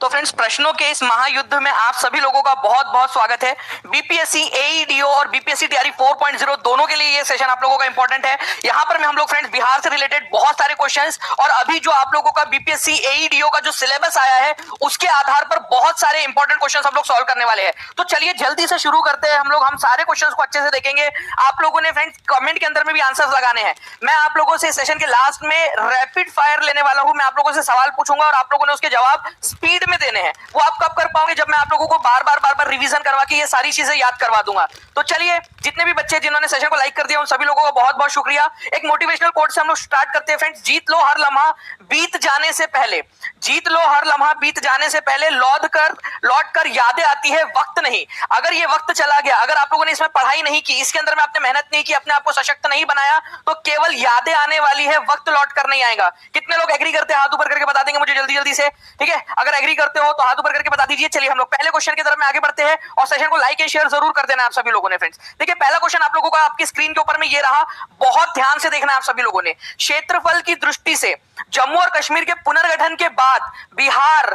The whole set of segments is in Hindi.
तो फ्रेंड्स, प्रश्नों के इस महायुद्ध में आप सभी लोगों का बहुत बहुत स्वागत है। बीपीएससी एईडीओ और बीपीएससी तैयारी 4.0 दोनों के लिए ये सेशन आप लोगों का इंपॉर्टेंट है। यहां पर हम लोग फ्रेंड्स बिहार से रिलेटेड बहुत सारे क्वेश्चंस और अभी जो आप लोगों का बीपीएससी एईडीओ का जो सिलेबस आया है उसके आधार पर बहुत सारे इंपॉर्टेंट क्वेश्चंस हम लोग सॉल्व करने वाले हैं। तो चलिए जल्दी से शुरू करते हैं। हम सारे क्वेश्चंस को अच्छे से देखेंगे। आप लोगों ने फ्रेंड्स कमेंट के अंदर में भी आंसर्स लगाने हैं। मैं आप लोगों से सेशन के लास्ट में रैपिड फायर लेने वाला हूं। मैं आप लोगों से सवाल पूछूंगा और आप लोगों ने उसके जवाब स्पीड में देने हैं। वो आप कब कर पाओगे? जब मैं आप लोगों को बार बार रिवीजन करवा के ये सारी चीजें याद करवा दूंगा। तो चलिए, जितने भी बच्चे जिन्होंने सेशन को लाइक कर दिया उन सभी लोगों को बहुत बहुत शुक्रिया। एक मोटिवेशनल कोट से हम लोग स्टार्ट करते हैं फ्रेंड्स। जीत लो हर लम्हा बीत जाने से पहले, जीत लो हर लम्हा बीत जाने से पहले, लौट कर यादें आती है वक्त नहीं। अगर ये वक्त चला गया, अगर आप लोगों ने इसमें पढ़ाई नहीं की, इसके अंदर में आपने मेहनत नहीं की, अपने आप को सशक्त नहीं बनाया, तो केवल यादें आने वाली है, वक्त लौट कर नहीं आएगा। कितने लोग एग्री करते हैं? हाथ ऊपर करके बता देंगे मुझे जल्दी जल्दी से। ठीक है, अगर एग्री करते हो तो हाथ ऊपर करके बता दीजिए। चलिए हम लोग पहले क्वेश्चन की तरफ में आगे बढ़ते हैं और सेशन को लाइक एंड शेयर जरूर कर देना आप सभी लोगों ने फ्रेंड्स। देखिए, पहला क्वेश्चन आप लोगों का आपकी स्क्रीन के ऊपर में ये रहा, बहुत ध्यान से देखना आप सभी लोगों ने। क्षेत्रफल की दृष्टि से जम्मू और कश्मीर के पुनर्गठन के बाद बिहार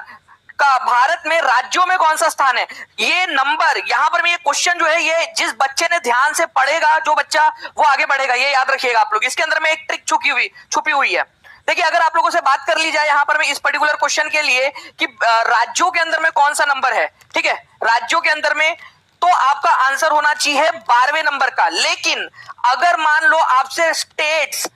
का भारत में राज्यों में कौन सा स्थान है? ये नंबर यहां पर में ये क्वेश्चन जो है, ये जिस बच्चे ने ध्यान से पढ़ेगा, जो बच्चा वो आगे बढ़ेगा। ये याद रखिएगा आप लोग। इसके अंदर में एक ट्रिक छुपी हुई है। देखिए, अगर आप लोगों से बात कर ली जाए यहां पर में इस पर्टिकुलर क्वेश्चन के लिए कि राज्यों के अंदर में कौन सा नंबर है, ठीक है, राज्यों के अंदर में, तो आपका आंसर होना चाहिए 12वें नंबर का। लेकिन अगर मान लो आपसे स्टेट्स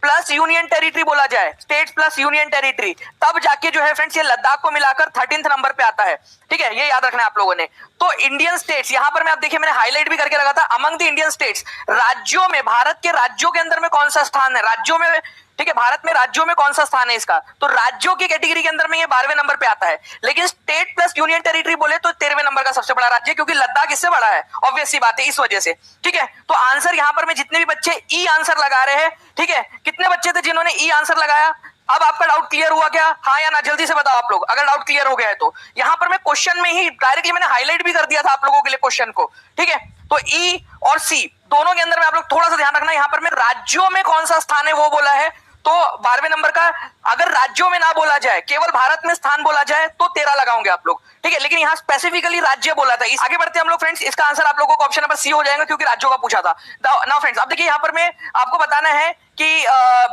प्लस यूनियन टेरिटरी बोला जाए, स्टेट्स प्लस यूनियन टेरिटरी, तब जाके जो है फ्रेंड्स ये लद्दाख को मिलाकर 13th नंबर पे आता है। ठीक है, ये याद रखना है आप लोगों ने। तो इंडियन स्टेट्स यहां पर मैं, आप देखिए मैंने हाईलाइट भी करके रखा था, अमंग द इंडियन स्टेट्स, राज्यों में, भारत के राज्यों के अंदर में कौन सा स्थान है, राज्यों में, ठीक है, भारत में राज्यों में कौन सा स्थान है इसका, तो राज्यों की कैटेगरी के अंदर में ये 12वें नंबर पे आता है। लेकिन स्टेट प्लस यूनियन टेरिटरी बोले तो 13वें नंबर का सबसे बड़ा राज्य, क्योंकि लद्दाख इससे बड़ा है, ऑब्वियस सी बात है, इस वजह से। ठीक है, तो आंसर यहां पर में जितने भी बच्चे ई आंसर लगा रहे हैं, ठीक है, कितने बच्चे थे जिन्होंने ई आंसर लगाया? अब आपका डाउट क्लियर हुआ क्या? हाँ या ना, जल्दी से बताओ आप लोग, अगर डाउट क्लियर हो गया है तो। यहां पर मैं क्वेश्चन में ही डायरेक्टली मैंने हाईलाइट भी कर दिया था आप लोगों के लिए क्वेश्चन को। ठीक है, तो ई और सी दोनों के अंदर में आप लोग थोड़ा सा ध्यान रखना। यहां पर मैं राज्यों में कौन सा स्थान है वो बोला है, तो 12वें नंबर का। अगर राज्यों में ना बोला जाए, केवल भारत में स्थान बोला जाए, तो 13 लगाओगे आप लोग। ठीक है, लेकिन यहां स्पेसिफिकली राज्य बोला था। आगे बढ़ते हैं हम लोग फ्रेंड्स। इसका आंसर आप लोगों को ऑप्शन नंबर सी हो जाएगा, क्योंकि राज्यों का पूछा था। नाउ फ्रेंड्स, अब देखिए यहां पर मैं आपको बताना है कि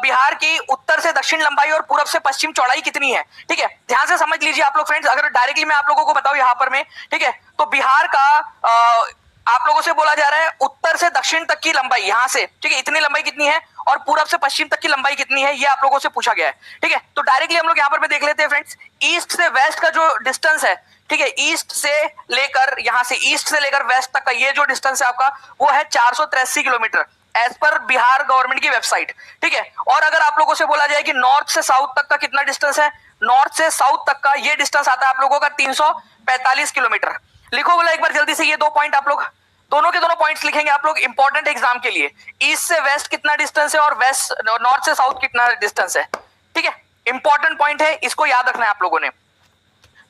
बिहार की उत्तर से दक्षिण लंबाई और पूरब से पश्चिम चौड़ाई कितनी है। ठीक है, ध्यान से समझ लीजिए आप लोग फ्रेंड्स। अगर डायरेक्टली मैं आप लोगों को बताऊं यहां पर में, ठीक है, तो बिहार का आप लोगों से बोला जा रहा है उत्तर से दक्षिण तक की लंबाई, यहां से, ठीक है, इतनी लंबाई कितनी है, और पूरब से पश्चिम तक की लंबाई कितनी है, ये आप लोगों से पूछा गया है। ठीक है, तो डायरेक्टली हम लोग यहां पर भी देख लेते हैं फ्रेंड्स। ईस्ट से वेस्ट का जो डिस्टेंस है, ठीक है, ईस्ट से लेकर, यहां से ईस्ट से लेकर वेस्ट तक का ये जो डिस्टेंस है आपका, वो है 483 kilometre as per Bihar government की वेबसाइट। ठीक है, और अगर आप लोगों से बोला जाए कि नॉर्थ से साउथ तक का कितना डिस्टेंस है, नॉर्थ से साउथ तक का ये डिस्टेंस आता है आप लोगों का 345 किलोमीटर। लिखो बोला एक बार जल्दी से, ये दो पॉइंट आप लोग, दोनों के दोनों पॉइंट्स लिखेंगे आप लोग इंपॉर्टेंट एग्जाम के लिए। ईस्ट से वेस्ट कितना डिस्टेंस है और वेस्ट नॉर्थ से साउथ कितना डिस्टेंस है। ठीक है, इंपॉर्टेंट पॉइंट है, इसको याद रखना है आप लोगों ने।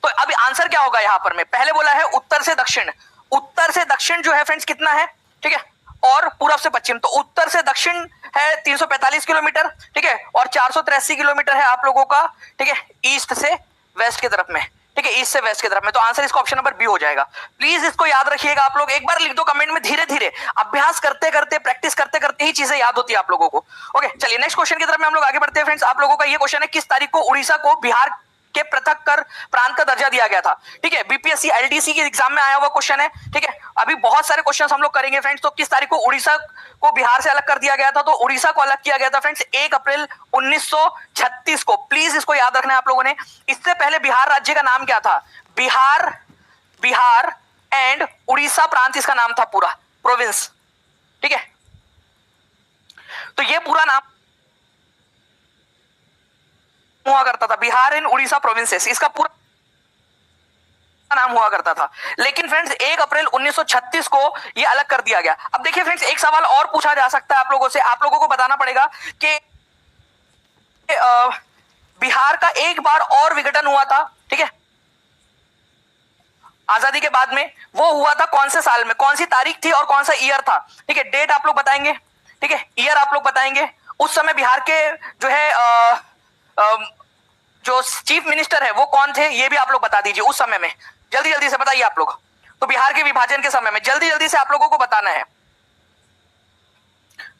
तो अब आंसर क्या होगा यहां पर में? पहले बोला है उत्तर से दक्षिण, उत्तर से दक्षिण जो है फ्रेंड्स कितना है, ठीक है, और पूरब से पश्चिम, तो उत्तर से दक्षिण है 345 किलोमीटर, ठीक है, और 483 किलोमीटर है आप लोगों का, ठीक है, ईस्ट से वेस्ट की तरफ में, ठीक है, ईस्ट से वेस्ट की तरफ में। तो आंसर इसका ऑप्शन नंबर बी हो जाएगा। प्लीज इसको याद रखिएगा आप लोग, एक बार लिख दो कमेंट में, धीरे धीरे अभ्यास करते करते, प्रैक्टिस करते करते ही चीजें याद होती है आप लोगों को। ओके, चलिए नेक्स्ट क्वेश्चन की तरफ में हम लोग आगे बढ़ते हैं फ्रेंड्स। आप लोगों का ये क्वेश्चन है, किस तारीख को उड़ीसा को बिहार के पृथक कर प्रांत का दर्जा दिया गया था? ठीक है, बीपीएससी एलडीसी के एग्जाम में आया हुआ क्वेश्चन है। ठीक है, अभी बहुत सारे क्वेश्चंस हम लोग करेंगे फ्रेंड्स। तो किस तारीख को उड़ीसा को बिहार से अलग कर दिया गया था? तो उड़ीसा को अलग किया गया था फ्रेंड्स 1 अप्रैल 1936 को। प्लीज इसको याद रखना है आप लोगों ने। इससे पहले बिहार राज्य का नाम क्या था? बिहार एंड उड़ीसा प्रांत इसका नाम था, पूरा प्रोविंस। ठीक है, तो ये पूरा नाम हुआ करता था, बिहार एंड उड़ीसा प्रोविंसेस, इसका पूरा नाम हुआ करता था। लेकिन फ्रेंड्स 1 अप्रैल 1936 को ये अलग कर दिया गया। अब देखिए फ्रेंड्स, एक सवाल और पूछा जा सकता है आप लोगों से। आप लोगों को बताना पड़ेगा कि बिहार का एक बार और विघटन हुआ था, ठीक है, आजादी के बाद में। वो हुआ था कौन से साल में, कौन सी तारीख थी और कौन सा ईयर था? ठीक है, डेट आप लोग बताएंगे, ठीक है, ईयर आप लोग बताएंगे। उस समय बिहार के जो है जो चीफ मिनिस्टर है वो कौन थे ये भी आप लोग बता दीजिए उस समय में, जल्दी जल्दी से बताइए आप लोग। तो बिहार के विभाजन के समय में जल्दी जल्दी से आप लोगों को बताना है।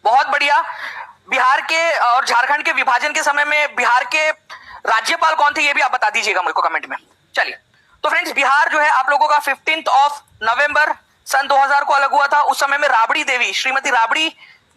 बहुत बढ़िया। बिहार के और झारखंड के विभाजन के समय में बिहार के राज्यपाल कौन थे ये भी आप बता दीजिएगा मेरे को कमेंट में। चलिए, तो फ्रेंड्स बिहार जो है आप लोगों का 15 नवंबर सन 2000 को अलग हुआ था। उस समय में राबड़ी देवी, श्रीमती राबड़ी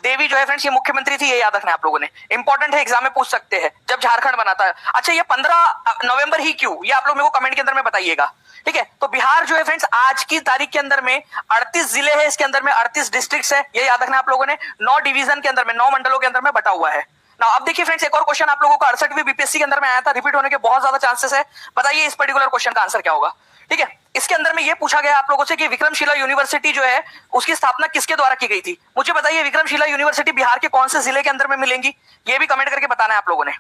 देवी जो है फ्रेंड्स ये मुख्यमंत्री थी, ये याद रखना है आप लोगों ने, इंपॉर्टेंट है, एग्जाम में पूछ सकते हैं जब झारखंड बना था। अच्छा, ये 15 नवंबर ही क्यों, ये आप लोग मेरे को कमेंट के अंदर में बताइएगा, ठीक है। तो बिहार जो है फ्रेंड्स आज की तारीख के अंदर में 38 जिले हैं, इसके अंदर में 38 डिस्ट्रिक्ट्स है, ये याद रखना आप लोगों ने। 9 डिवीजन के अंदर में, 9 मंडलों के अंदर में बटा हुआ है ना। अब देखिए फ्रेंड्स, एक और क्वेश्चन आप लोगों का 68वीं बीपीएससी के अंदर में आया था, रिपीट होने के बहुत ज्यादा चांसेस है। बताइए इस पर्टिकुलर क्वेश्चन का आंसर क्या होगा, ठीक है। इसके अंदर में ये पूछा गया आप लोगों से कि विक्रमशिला यूनिवर्सिटी जो है उसकी स्थापना किसके द्वारा की गई थी। मुझे बताइए विक्रमशिला यूनिवर्सिटी बिहार के कौन से जिले के अंदर में मिलेंगी, ये भी कमेंट करके बताना है आप लोगों ने।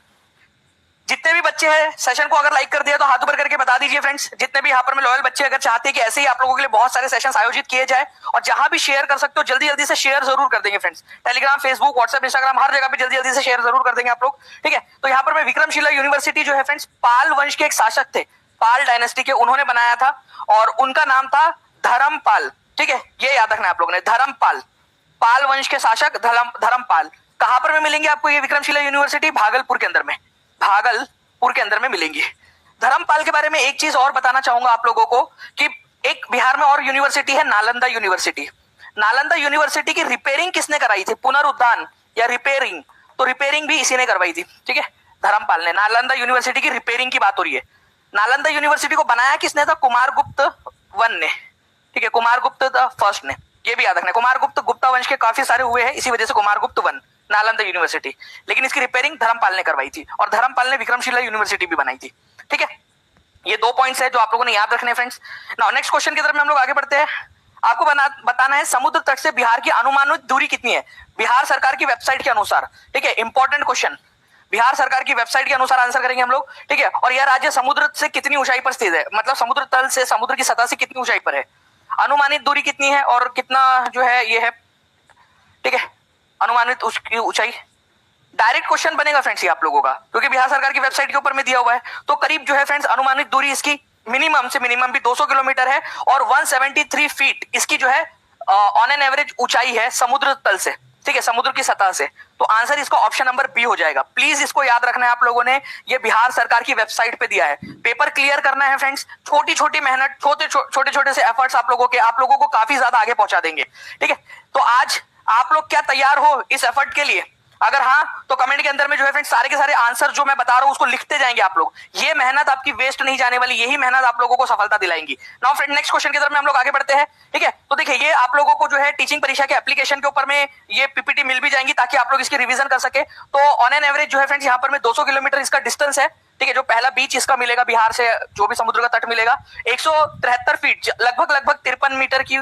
जितने भी बच्चे हैं सेशन को अगर लाइक कर दिया तो हाथ ऊपर करके बता दीजिए फ्रेंड्स। जितने भी यहाँ पर में लॉयल बच्चे अगर चाहते हैं कि ऐसे ही आप लोगों के लिए बहुत सारे सेशंस आयोजित किए जाए, और जहां भी शेयर कर सकते हो जल्दी जल्दी से शेयर जरूर कर देंगे friends. Telegram, Facebook, WhatsApp, Instagram, हर जगह पे जल्दी जल्दी से शेयर जरूर कर देंगे आप लोग, ठीक है। तो यहाँ पर मैं विक्रमशिला यूनिवर्सिटी जो है फ्रेंड्स पाल वंश के एक शासक थे, पाल डायनेस्टी के, उन्होंने बनाया था और उनका नाम था धर्मपाल, ठीक है। ये याद रखना है आप लोगों ने, धर्मपाल, पाल वंश के शासक धर्मपाल। कहां पर में मिलेंगे आपको ये विक्रमशिला यूनिवर्सिटी? भागलपुर के अंदर में, भागलपुर के अंदर में मिलेंगी। धर्मपाल के बारे में एक चीज और बताना चाहूंगा आप लोगों को कि एक बिहार में और यूनिवर्सिटी है नालंदा यूनिवर्सिटी। नालंदा यूनिवर्सिटी की रिपेयरिंग किसने कराई थी, पुनरुद्धान या रिपेयरिंग, तो रिपेयरिंग भी इसी ने करवाई थी, ठीक है, धर्मपाल ने। नालंदा यूनिवर्सिटी की रिपेयरिंग की बात हो रही है। नालंदा यूनिवर्सिटी को बनाया किसने था? कुमारगुप्त वन ने, ठीक है, कुमारगुप्त द फर्स्ट ने, ये भी याद रखना है। कुमारगुप्त गुप्ता वंश के काफी सारे हुए हैं, इसी वजह से कुमारगुप्त वन, नालंदा यूनिवर्सिटी। लेकिन इसकी रिपेयरिंग धर्मपाल ने करवाई थी और धर्मपाल ने विक्रमशिला यूनिवर्सिटी भी बनाई थी, ठीक है। ये 2 पॉइंट्स है जो आप लोगों ने याद रखने फ्रेंड्स। नाउ नेक्स्ट क्वेश्चन की तरफ में हम लोग आगे बढ़ते हैं। आपको बताना है समुद्र तट से बिहार की अनुमानित दूरी कितनी है बिहार सरकार की वेबसाइट के अनुसार, ठीक है, इंपॉर्टेंट क्वेश्चन। बिहार सरकार की वेबसाइट के अनुसार आंसर करेंगे हम लोग, ठीक है। और यह राज्य समुद्र से कितनी ऊंचाई पर स्थित है, मतलब समुद्र तल से, समुद्र की सतह से कितनी ऊंचाई पर है, अनुमानित दूरी कितनी है और कितना जो है ये है, ठीक है, अनुमानित उसकी ऊंचाई। डायरेक्ट क्वेश्चन बनेगा फ्रेंड्स ये आप लोगों का, क्योंकि बिहार सरकार की वेबसाइट के ऊपर में दिया हुआ है। तो करीब जो है फ्रेंड्स अनुमानित दूरी इसकी मिनिमम से मिनिमम भी 200 किलोमीटर है और 173 फीट इसकी जो है ऑन एन एवरेज ऊंचाई है समुद्र तल से, ठीक है, समुद्र की सतह से। तो आंसर इसका ऑप्शन नंबर बी हो जाएगा। प्लीज इसको याद रखना है आप लोगों ने, ये बिहार सरकार की वेबसाइट पे दिया है। पेपर क्लियर करना है फ्रेंड्स, छोटी छोटी मेहनत, छोटे छोटे से एफर्ट्स आप लोगों को काफी ज्यादा आगे पहुंचा देंगे, ठीक है। तो आज आप लोग क्या तैयार हो इस एफर्ट के लिए? अगर हाँ तो कमेंट के अंदर में जो है फ्रेंड्स सारे के सारे आंसर जो मैं बता रहा हूं उसको लिखते जाएंगे आप लोग। ये मेहनत आपकी वेस्ट नहीं जाने वाली, यही मेहनत आप लोगों को सफलता दिलाएंगी। नाउ फ्रेंड नेक्स्ट क्वेश्चन की तरफ में हम लोग आगे बढ़ते हैं, ठीक है। तो देखिए ये आप लोगों को जो है टीचिंग परीक्षा के एप्लीकेशन के ऊपर में ये पीपीटी मिल भी जाएंगी ताकि आप लोग इसकी रिवीजन कर सके। तो ऑन एन एवरेज जो है फ्रेंड्स यहाँ पर में 200 किलोमीटर इसका डिस्टेंस है, ठीक है। जो पहला बीच इसका मिलेगा बिहार से, जो भी समुद्र का तट मिलेगा, 173 फीट लगभग 53 मीटर की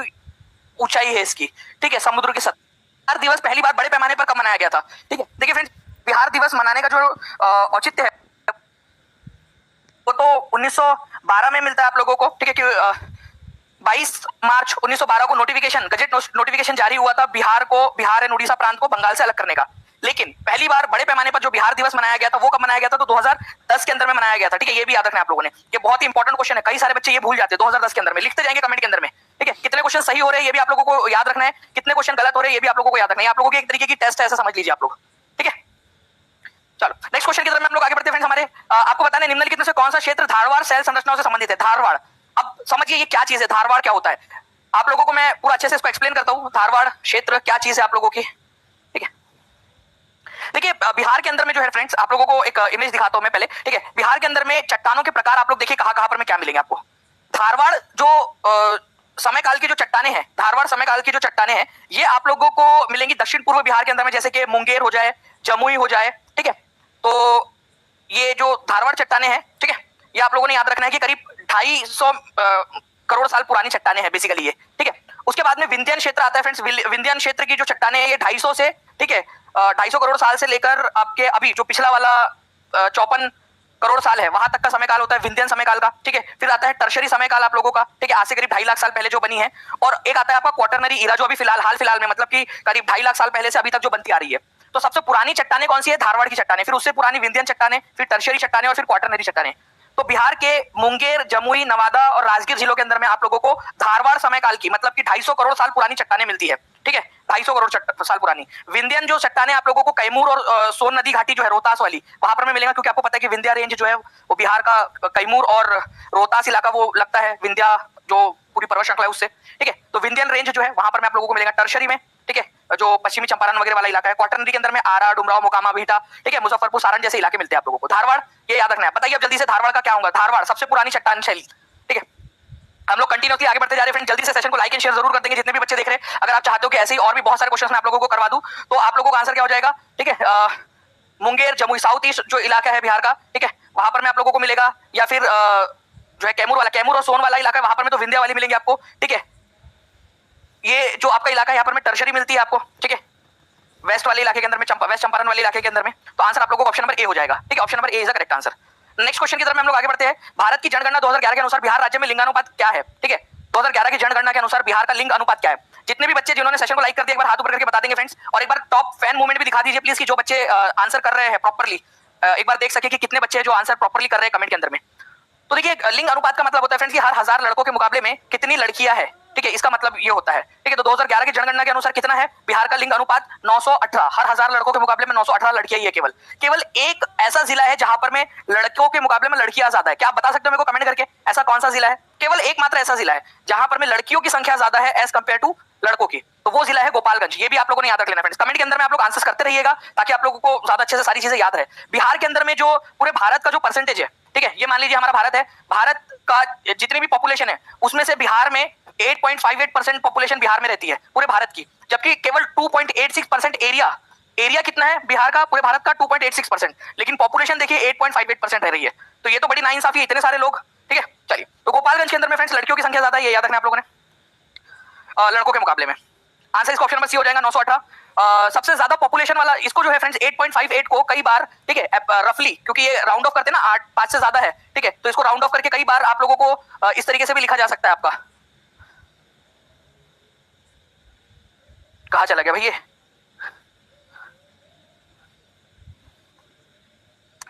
ऊंचाई है इसकी, ठीक है, समुद्र की सतह। बिहार दिवस पहली बार बड़े पैमाने पर कब मनाया गया था, ठीक है। देखिए फ्रेंड्स बिहार दिवस मनाने का जो औचित्य है वो तो 1912 में मिलता है आप लोगों को, ठीक है, कि 22 मार्च 1912 को नोटिफिकेशन, गजेट नोटिफिकेशन जारी हुआ था बिहार एंड उड़ीसा प्रांत को बंगाल से अलग करने का। लेकिन पहली बार बड़े पैमाने पर जो बिहार दिवस मनाया गया था वो कब मनाया गया था? तो 2010 के अंदर में मनाया गया था, ठीक है। ये भी याद रखना है आप लोगों ने, ये बहुत ही इंपॉर्टेंट क्वेश्चन है, कई सारे बच्चे ये भूल जाते हैं। 2010 के अंदर में लिखते जाएंगे कमेंट के अंदर में, ठीक है। कितने क्वेश्चन सही हो रहे हैं ये भी आप लोगों को याद रखना है, कितने क्वेश्चन गलत हो रहे हैं ये भी आप लोगों को याद रखना है। आप लोगों की एक तरीके की टेस्ट है, ऐसा समझ लीजिए आप लोग, ठीक है। चलो नेक्स्ट क्वेश्चन की तरफ हम लोग आगे बढ़ते हैं फ्रेंड्स। हमारे आपको बताना है निम्नलिखित में से कौन सा क्षेत्र धारवाड़ सेल संरचनाओं से संबंधित है? धारवाड़, अब समझिए ये क्या चीज है, धारवाड़ क्या होता है, आप लोगों को मैं पूरा अच्छे से इसको एक्सप्लेन करता हूँ। धारवाड़ क्षेत्र क्या चीज है आप लोगों की, ठीक है। देखिए बिहार के अंदर में जो है फ्रेंड्स आप लोगों को एक इमेज दिखाता हूं मैं पहले, ठीक है। बिहार के अंदर में चट्टानों के प्रकार आप लोग देखिए कहां कहां पर में क्या मिलेंगे आपको। धारवाड़ जो समय काल की जो चट्टाने हैं, धारवाड़ समय काल की जो चट्टाने हैं ये आप लोगों को मिलेंगी दक्षिण पूर्व बिहार के अंदर में, जैसे कि मुंगेर हो जाए, जमुई हो जाए, ठीक है। तो ये जो धारवाड़ चट्टाने हैं, ठीक है, ये आप लोगों ने याद रखना है कि करीब 250 करोड़ साल पुरानी चट्टाने हैं बेसिकली ये, ठीक है। उसके बाद में विंध्यन क्षेत्र आता है फ्रेंड्स। विंध्यन क्षेत्र की जो चट्टाने हैं ये 250 से, ठीक है, 250 करोड़ साल से लेकर आपके अभी जो पिछला वाला 54 करोड़ साल है वहां तक का समय काल होता है विंध्यन समय काल का, ठीक है। फिर आता है टर्शरी समय काल आप लोगों का, ठीक है, आज से करीब 2.5 लाख साल पहले जो बनी है। और एक आता है आपका क्वाटरनरी इरा जो अभी हाल फिलहाल में, मतलब कि करीब 2.5 लाख साल पहले से अभी तक जो बनती आ रही है। तो सबसे पुरानी चट्टाने कौन सी है? धारवाड़ की चट्टाने, फिर उससे पुरानी विंध्यन चट्टाने, फिर टर्शियरी चट्टाने और फिर क्वाटरनरी चट्टाने। तो बिहार के मुंगेर, जमुई, नवादा और राजगीर जिलों के अंदर में आप लोगों को धारवाड़ समय काल की मतलब कि 250 करोड़ साल पुरानी चट्टाने मिलती है। ठीक है, 250 करोड़ साल पुरानी। विंध्यन जो चट्टाने आप लोगों को कैमूर और सोन नदी घाटी जो है रोहतास वाली, वहां पर में मिलेगा, क्योंकि आपको पता है कि विंध्या रेंज जो है वो बिहार का कैमूर और रोहतास इलाका वो लगता है विंध्या जो पूरी पर्वत श्रृंखला है उससे। ठीक है, तो विंध्यन रेंज जो है वहां पर में आप लोगों को मिलेगा टर्शरी में। ठीक है, जो पश्चिमी चंपारण वगैरह वाला इलाका है। क्वाटरनरी के अंदर में आरा, डुमराव, मोकामा, बिहटा, ठीक है, मुजफ्फरपुर, सारण जैसे इलाके मिलते हैं आप लोगों को। धारवाड़ ये याद रखना है। बताइए अब जल्दी से धारवाड़ का क्या होगा? धारवाड़ सबसे पुरानी चट्टान शैली। ठीक है, हम लोग कंटिन्यूअसली आगे बढ़ते जा रहे हैं फ्रेंड। जल्दी से सेशन को लाइक एंड शेयर जरूर कर देंगे जितने भी बच्चे देख रहे हैं। अगर आप चाहते हो कि ऐसे ही और भी बहुत सारे क्वेश्चन मैं आप लोगों को करवा दूं तो आप लोगों का आंसर क्या हो जाएगा? ठीक है, मुंगेर, जमुई, साउथ ईस्ट जो इलाका है बिहार का, ठीक है, वहां पर में आप लोगों को मिलेगा, या फिर जो है कैमूर वाला, कैमूर और सोन वाला इलाका है वहां पर में तो विंध्या वाली मिलेंगे आपको। ठीक है, ये जो आपका इलाका है यहाँ पर में टर्शरी मिलती है आपको। ठीक है, वेस्ट वाले इलाके के अंदर में, वेस्ट चंपारण वाले इलाके के अंदर में। तो आंसर आप लोगों को ऑप्शन नंबर ए हो जाएगा। ठीक है, option number A is the correct answer. Next question की तरफ हम लोग आगे बढ़ते हैं। भारत की जनगणना 2011 के अनुसार बिहार राज्य में लिंगानुपात क्या है? ठीक है, 2011 की जनगणना के अनुसार बिहार का लिंग अनुपात क्या है? जितने भी बच्चे जिन्होंने सेशन को लाइक कर दिया एक बार हाथ ऊपर करके बता देंगे फ्रेंड्स। और एक बार टॉप फैन मूवमेंट भी दिखा दीजिए प्लीज, कि जो बच्चे आंसर कर रहे हैं प्रॉपर्ली, एक बार देख सके कि कितने बच्चे जो आंसर प्रॉपर्ली कर रहे हैं कमेंट के अंदर में। तो देखिए, लिंग अनुपात का मतलब होता है फ्रेंड्स कि हर 1000 लड़कों के मुकाबले में कितनी लड़कियां हैं। ठीक है, इसका मतलब ये होता है। ठीक है, तो 2011 की जनगणना के अनुसार कितना है बिहार का लिंग अनुपात? 918। हर 1000 लड़कों के मुकाबले में 918 लड़कियां ही है। केवल एक ऐसा जिला है जहां पर में लड़कों के मुकाबले में लड़कियां ज्यादा है। क्या आप बता सकते हो मेरे को कमेंट करके? ऐसा कौन सा जिला है? केवल एक मात्र ऐसा जिला है जहां पर में लड़कियों की संख्या ज्यादा है एज कंपेयर टू लड़कों की, तो वो जिला है गोपालगंज। ये भी आप लोगों ने याद रख लेना फ्रेंड्स। कमेंट के अंदर में आप लोग आंसर्स करते रहिएगा ताकि आप लोगों को ज्यादा अच्छे से सारी चीजें याद रहे। बिहार के अंदर में जो पूरे भारत का जो परसेंटेज है, ठीक है, ये मान लीजिए हमारा भारत है, भारत का जितनी भी पॉपुलेशन है उसमें से बिहार में 8.58% पॉपुलेशन बिहार में रहती है पूरे भारत की, जबकि केवल 2.86% एरिया कितना है बिहार का? पूरे भारत का 2.86%, लेकिन पॉपुलेशन देखिए 8.58% रह रही है। तो ये तो बड़ी नाइंसाफी है, इतने सारे लोग। ठीक है, चलिए, तो गोपालगंज के अंदर में फ्रेंड्स लड़कियों की संख्या ज्यादा है, ये याद रखना आप लोगों ने लड़कों के मुकाबले में। आंसर इसका ऑप्शन नंबर सी हो जाएगा, 918। सबसे ज्यादा पॉपुलेशन वाला इसको जो है फ्रेंड्स 8.58 को कई बार, ठीक है, रफली, क्योंकि ये राउंड ऑफ करते हैं ना, 8 5 से ज्यादा है, ठीक है, तो इसको राउंड ऑफ करके कई बार आप लोगों को इस तरीके से भी लिखा जा सकता है। आपका कहां चला गया भाई ये?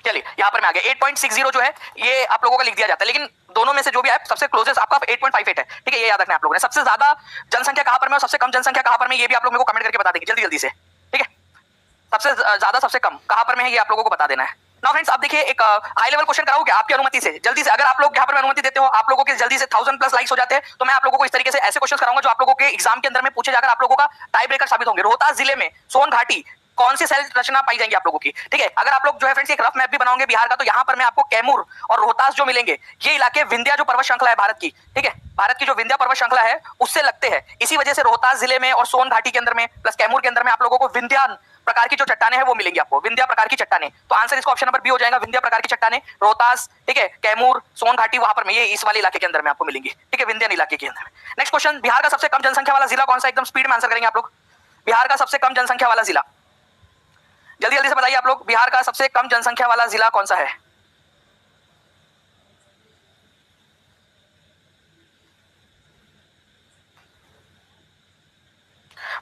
चलिए यहां पर मैं आ गया। 8.60 जो है ये आप लोगों का लिख दिया जाता है, लेकिन दोनों में से जो भी है सबसे क्लोजेस्ट आपका 8.58 है। ठीक है, ये याद रखना है आप लोगों ने। सबसे ज्यादा जनसंख्या कहां पर में और सबसे कम जनसंख्या कहां पर में, ये भी आप लोग मेरे को कमेंट करके बता देंगे जल्दी जल्दी से। ठीक है, सबसे ज्यादा सबसे कम कहां पर में है ये आप लोगों को बता देना है। नाउ फ्रेंड्स, आप देखिए एक हाई लेवल क्वेश्चन कराऊं क्या आपकी अनुमति से? जल्दी से, अगर आप लोग यहाँ पर अनुमति देते हो, आप लोगों के जल्दी से 1000+ लाइक्स हो जाते हैं, तो मैं आप लोगों को इस तरीके से ऐसे क्वेश्चन कराऊंगा जो आप लोगों के एग्जाम के अंदर में पूछे जाकर आप लोगों का टाई ब्रेकर साबित होंगे। रोहतास जिले में सोन घाटी कौन सी सेल रचना पाई जाएंगी आप लोगों की? ठीक है, अगर आप लोग जो है फ्रेंड्स एक रफ मैप भी बनाओगे बिहार का, तो यहाँ पर मैं आपको कैमूर और रोहतास जो मिलेंगे, ये इलाके विंध्या जो पर्वत श्रृंखला है भारत की, ठीक है, भारत की जो विंध्या पर्वत श्रृंखला है उससे लगते हैं। इसी वजह से रोहतास जिले में और सोन घाटी के अंदर में प्लस कैमूर के अंदर में आप लोगों को विंध्यान प्रकार की जो चट्टाने हैं वो मिलेंगी आपको, विंध्या प्रकार की चट्टाने। तो आंसर इसका ऑप्शन नंबर बी हो जाएगा, विंध्या प्रकार की चट्टाने, रोहतास, ठीक है, कैमूर, सोन घाटी, वहां पर में ये इस वाले इलाके के अंदर में आपको मिलेंगी। ठीक है, विंध्यन इलाके के अंदर में। नेक्स्ट क्वेश्चन, बिहार का सबसे कम जनसंख्या वाला जिला कौन सा? एकदम स्पीड में आंसर करेंगे आप लोग। बिहार का सबसे कम जनसंख्या वाला जिला, जल्दी जल्दी से बताइए आप लोग, बिहार का सबसे कम जनसंख्या वाला जिला कौन सा है?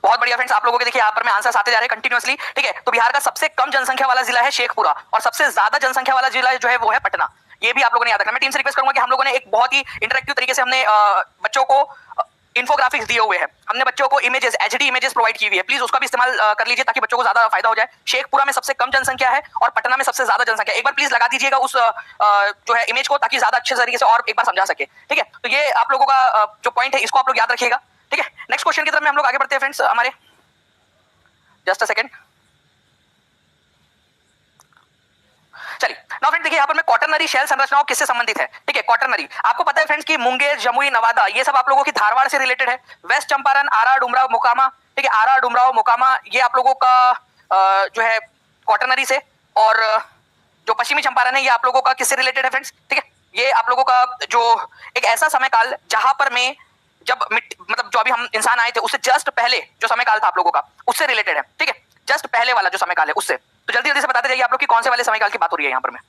बहुत बढ़िया फ्रेंड्स, आप लोगों के देखिए यहाँ पर में आंसर्स आते जा रहे हैं कंटिन्यूअसली। ठीक है, तो बिहार का सबसे कम जनसंख्या वाला जिला है शेखपुरा और सबसे ज्यादा जनसंख्या वाला जिला जो है वो है पटना। ये भी आप लोगों ने याद रखना। मैं टीम से रिक्वेस्ट करूंगा कि हम लोगों ने एक बहुत ही इंटरेक्टिव तरीके से हमने बच्चों को इन्फोग्राफिक्स दिए हुए हैं, हमने बच्चों को इमेजेस, एचडी इमेजेस प्रोवाइड की हुई है, प्लीज उसका भी इस्तेमाल कर लीजिए ताकि बच्चों को ज्यादा फायदा हो जाए। शेखपुरा में सबसे कम जनसंख्या है और पटना में सबसे ज्यादा जनसंख्या। एक बार प्लीज लगा दीजिएगा उस जो है इमेज को, ताकि ज्यादा अच्छे तरीके से और एक बार समझा सके। ठीक है, तो ये आप लोगों का जो पॉइंट है इसको आप लोग याद रखिएगा। ठीक है, नेक्स्ट क्वेश्चन की तरफ में हम लोग आगे बढ़ते हैं फ्रेंड्स हमारे। जस्ट अ सेकंड, चलिए नाउ फ्रेंड देखिए यहाँ पर मैं क्वाटरनरी शेल संरचनाओं किससे संबंधित है? ठीक है, क्वाटरनरी आपको पता है फ्रेंड्स कि मुंगेर, जमुई, नवादा ये सब आप लोगों की धारवाड़ से रिलेटेड है। वेस्ट चंपारण, आरा, डुमराव, मोकामा, ठीक है, आरा, डुमराव, मोकामा ये आप लोगों का जो है क्वाटरनरी से, और जो पश्चिमी चंपारण है ये आप लोगों का किससे रिलेटेड है फ्रेंड्स? ठीक है, ये आप लोगों का जो एक ऐसा समय काल जहां पर में जब मतलब जो अभी हम इंसान आए थे उससे जस्ट पहले जो समय काल था आप लोगों का उससे रिलेटेड है। ठीक है, जस्ट पहले वाला जो समय काल है उससे। तो जल्दी जल्दी से बताते जाइए आप लोग कि कौन से वाले समय काल की बात हो रही है यहाँ पर में।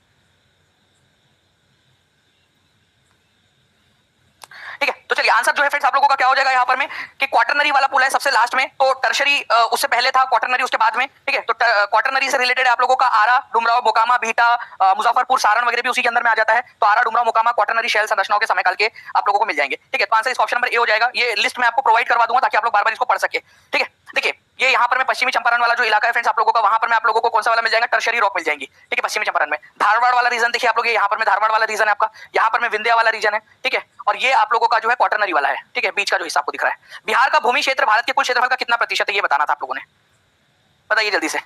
ठीक है, तो चलिए आंसर जो है फ्रेंड्स आप लोगों का क्या हो जाएगा यहाँ पर में कि क्वार्टरनरी वाला पुल है सबसे लास्ट में, तो टर्शरी उससे पहले था, क्वार्टरनरी उसके बाद में, ठीक है। तो क्वार्टरनरी से रिलेटेड आप लोगों का आरा, डुमराव, मोकामा, बिहटा, मुजफ्फरपुर, सारण वगैरह भी उसी के अंदर में आ जाता है। तो आरा, डुमराव, मोकामा क्वार्टरनरी शैल संरचनाओं के समय काल के आप लोगों को मिल जाएंगे, ठीक है। तो आंसर इसका ऑप्शन नंबर ए हो जाएगा। ये लिस्ट मैं आपको प्रोवाइड करवा दूंगा ताकि आप लोग बार बार इसको पढ़ सके, ठीक है। देखिए ये यहाँ पर में पश्चिमी चंपारण वाला जो इलाका है फ्रेंड्स आप लोगों का, वहां पर में आप लोगों को कौन सा वाला मिल जाएगा, टर्शरी रॉक मिल जाएंगी, ठीक है, पश्चिमी चंपारण में। धारवाड़ वाला रीजन देखिए आप लोग, यहाँ पर में धारवाड़ वाला रीजन है आपका, यहाँ पर में विंध्या वाला रीजन है, ठीक है। और ये आप लोगों का जो है क्वार्टरनरी वाला है, ठीक है, बीच का जो हिस्सा आपको दिख रहा है। बिहार का भूमि क्षेत्र भारत के कुल क्षेत्रफल का कितना प्रतिशत है, ये बताना था आप लोगों ने, बताइए जल्दी से।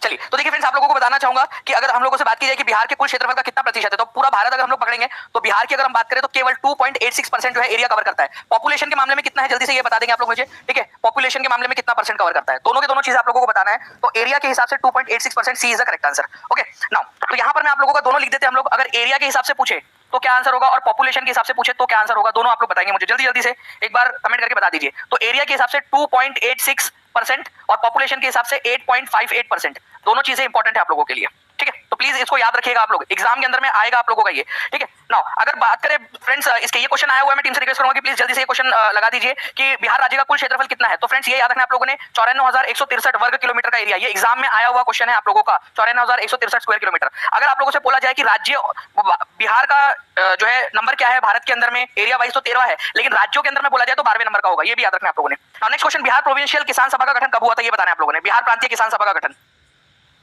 चलिए तो देखिए फ्रेंड्स आप लोगों को बताना चाहूंगा कि अगर हम लोगों से बात की जाए कि बिहार के कुल क्षेत्रफल का कितना प्रतिशत है, तो पूरा भारत अगर हम लोग पकड़ेंगे तो बिहार की अगर हम बात करें तो केवल 2.86% जो है एरिया कवर करता है। पॉपुलेशन के मामले में कितना है जल्दी से ये बता देंगे आप लोग मुझे, ठीक है। पॉपुलेशन के मामले में कितना परसेंट कवर करता है, दोनों के दोनों चीजें आप लोगों को बताना है। तो एरिया के हिसाब से 2.86%, C is the correct answer. Okay now तो यहां पर मैं आप लोगों का दोनों लिख देते हैं हम लोग। अगर एरिया के हिसाब से पूछे तो क्या आंसर होगा और पॉपुलेशन के हिसाब से पूछे तो क्या आंसर होगा, दोनों आप लोग बताएंगे मुझे जल्दी जल्दी से एक बार कमेंट करके बता दीजिए। तो एरिया के हिसाब से 2.86% और पॉपुलेशन के हिसाब से 8.58%, दोनों चीजें इंपॉर्टेंट है आप लोगों के लिए, ठीक है। तो प्लीज इसको याद रखिएगा आप लोग, एग्जाम के अंदर में आएगा आप लोगों का ये, ठीक है। नाउ अगर बात करें फ्रेंड्स इसके, ये क्वेश्चन आया हुआ है, मैं टीम से रिक्वेस्ट करूंगा कि प्लीज जल्दी से ये क्वेश्चन लगा दीजिए कि बिहार राज्य का कुल क्षेत्रफल कितना है। तो फ्रेंड्स ये याद रखना आप लोगों ने 54,163 वर्ग किलोमीटर का एरिया, ये एग्जाम में आया हुआ क्वेश्चन है आप लोगों का, 54,163 स्क्वायर किलोमीटर। अगर आप लोगों से बोला जाए कि राज्य बिहार का जो है नंबर क्या है भारत के अंदर में, एरिया वाइज तो 13 है, लेकिन राज्यों के अंदर में बोला जाए तो 12वें नंबर का होगा, ये भी याद रखना आप लोगों ने। नेक्स्ट क्वेश्चन, बिहार प्रोविंशियल किसान सभा का गठन कब हुआ था, ये बताना है आप लोगों ने। बिहार प्रांतीय किसान सभा का गठन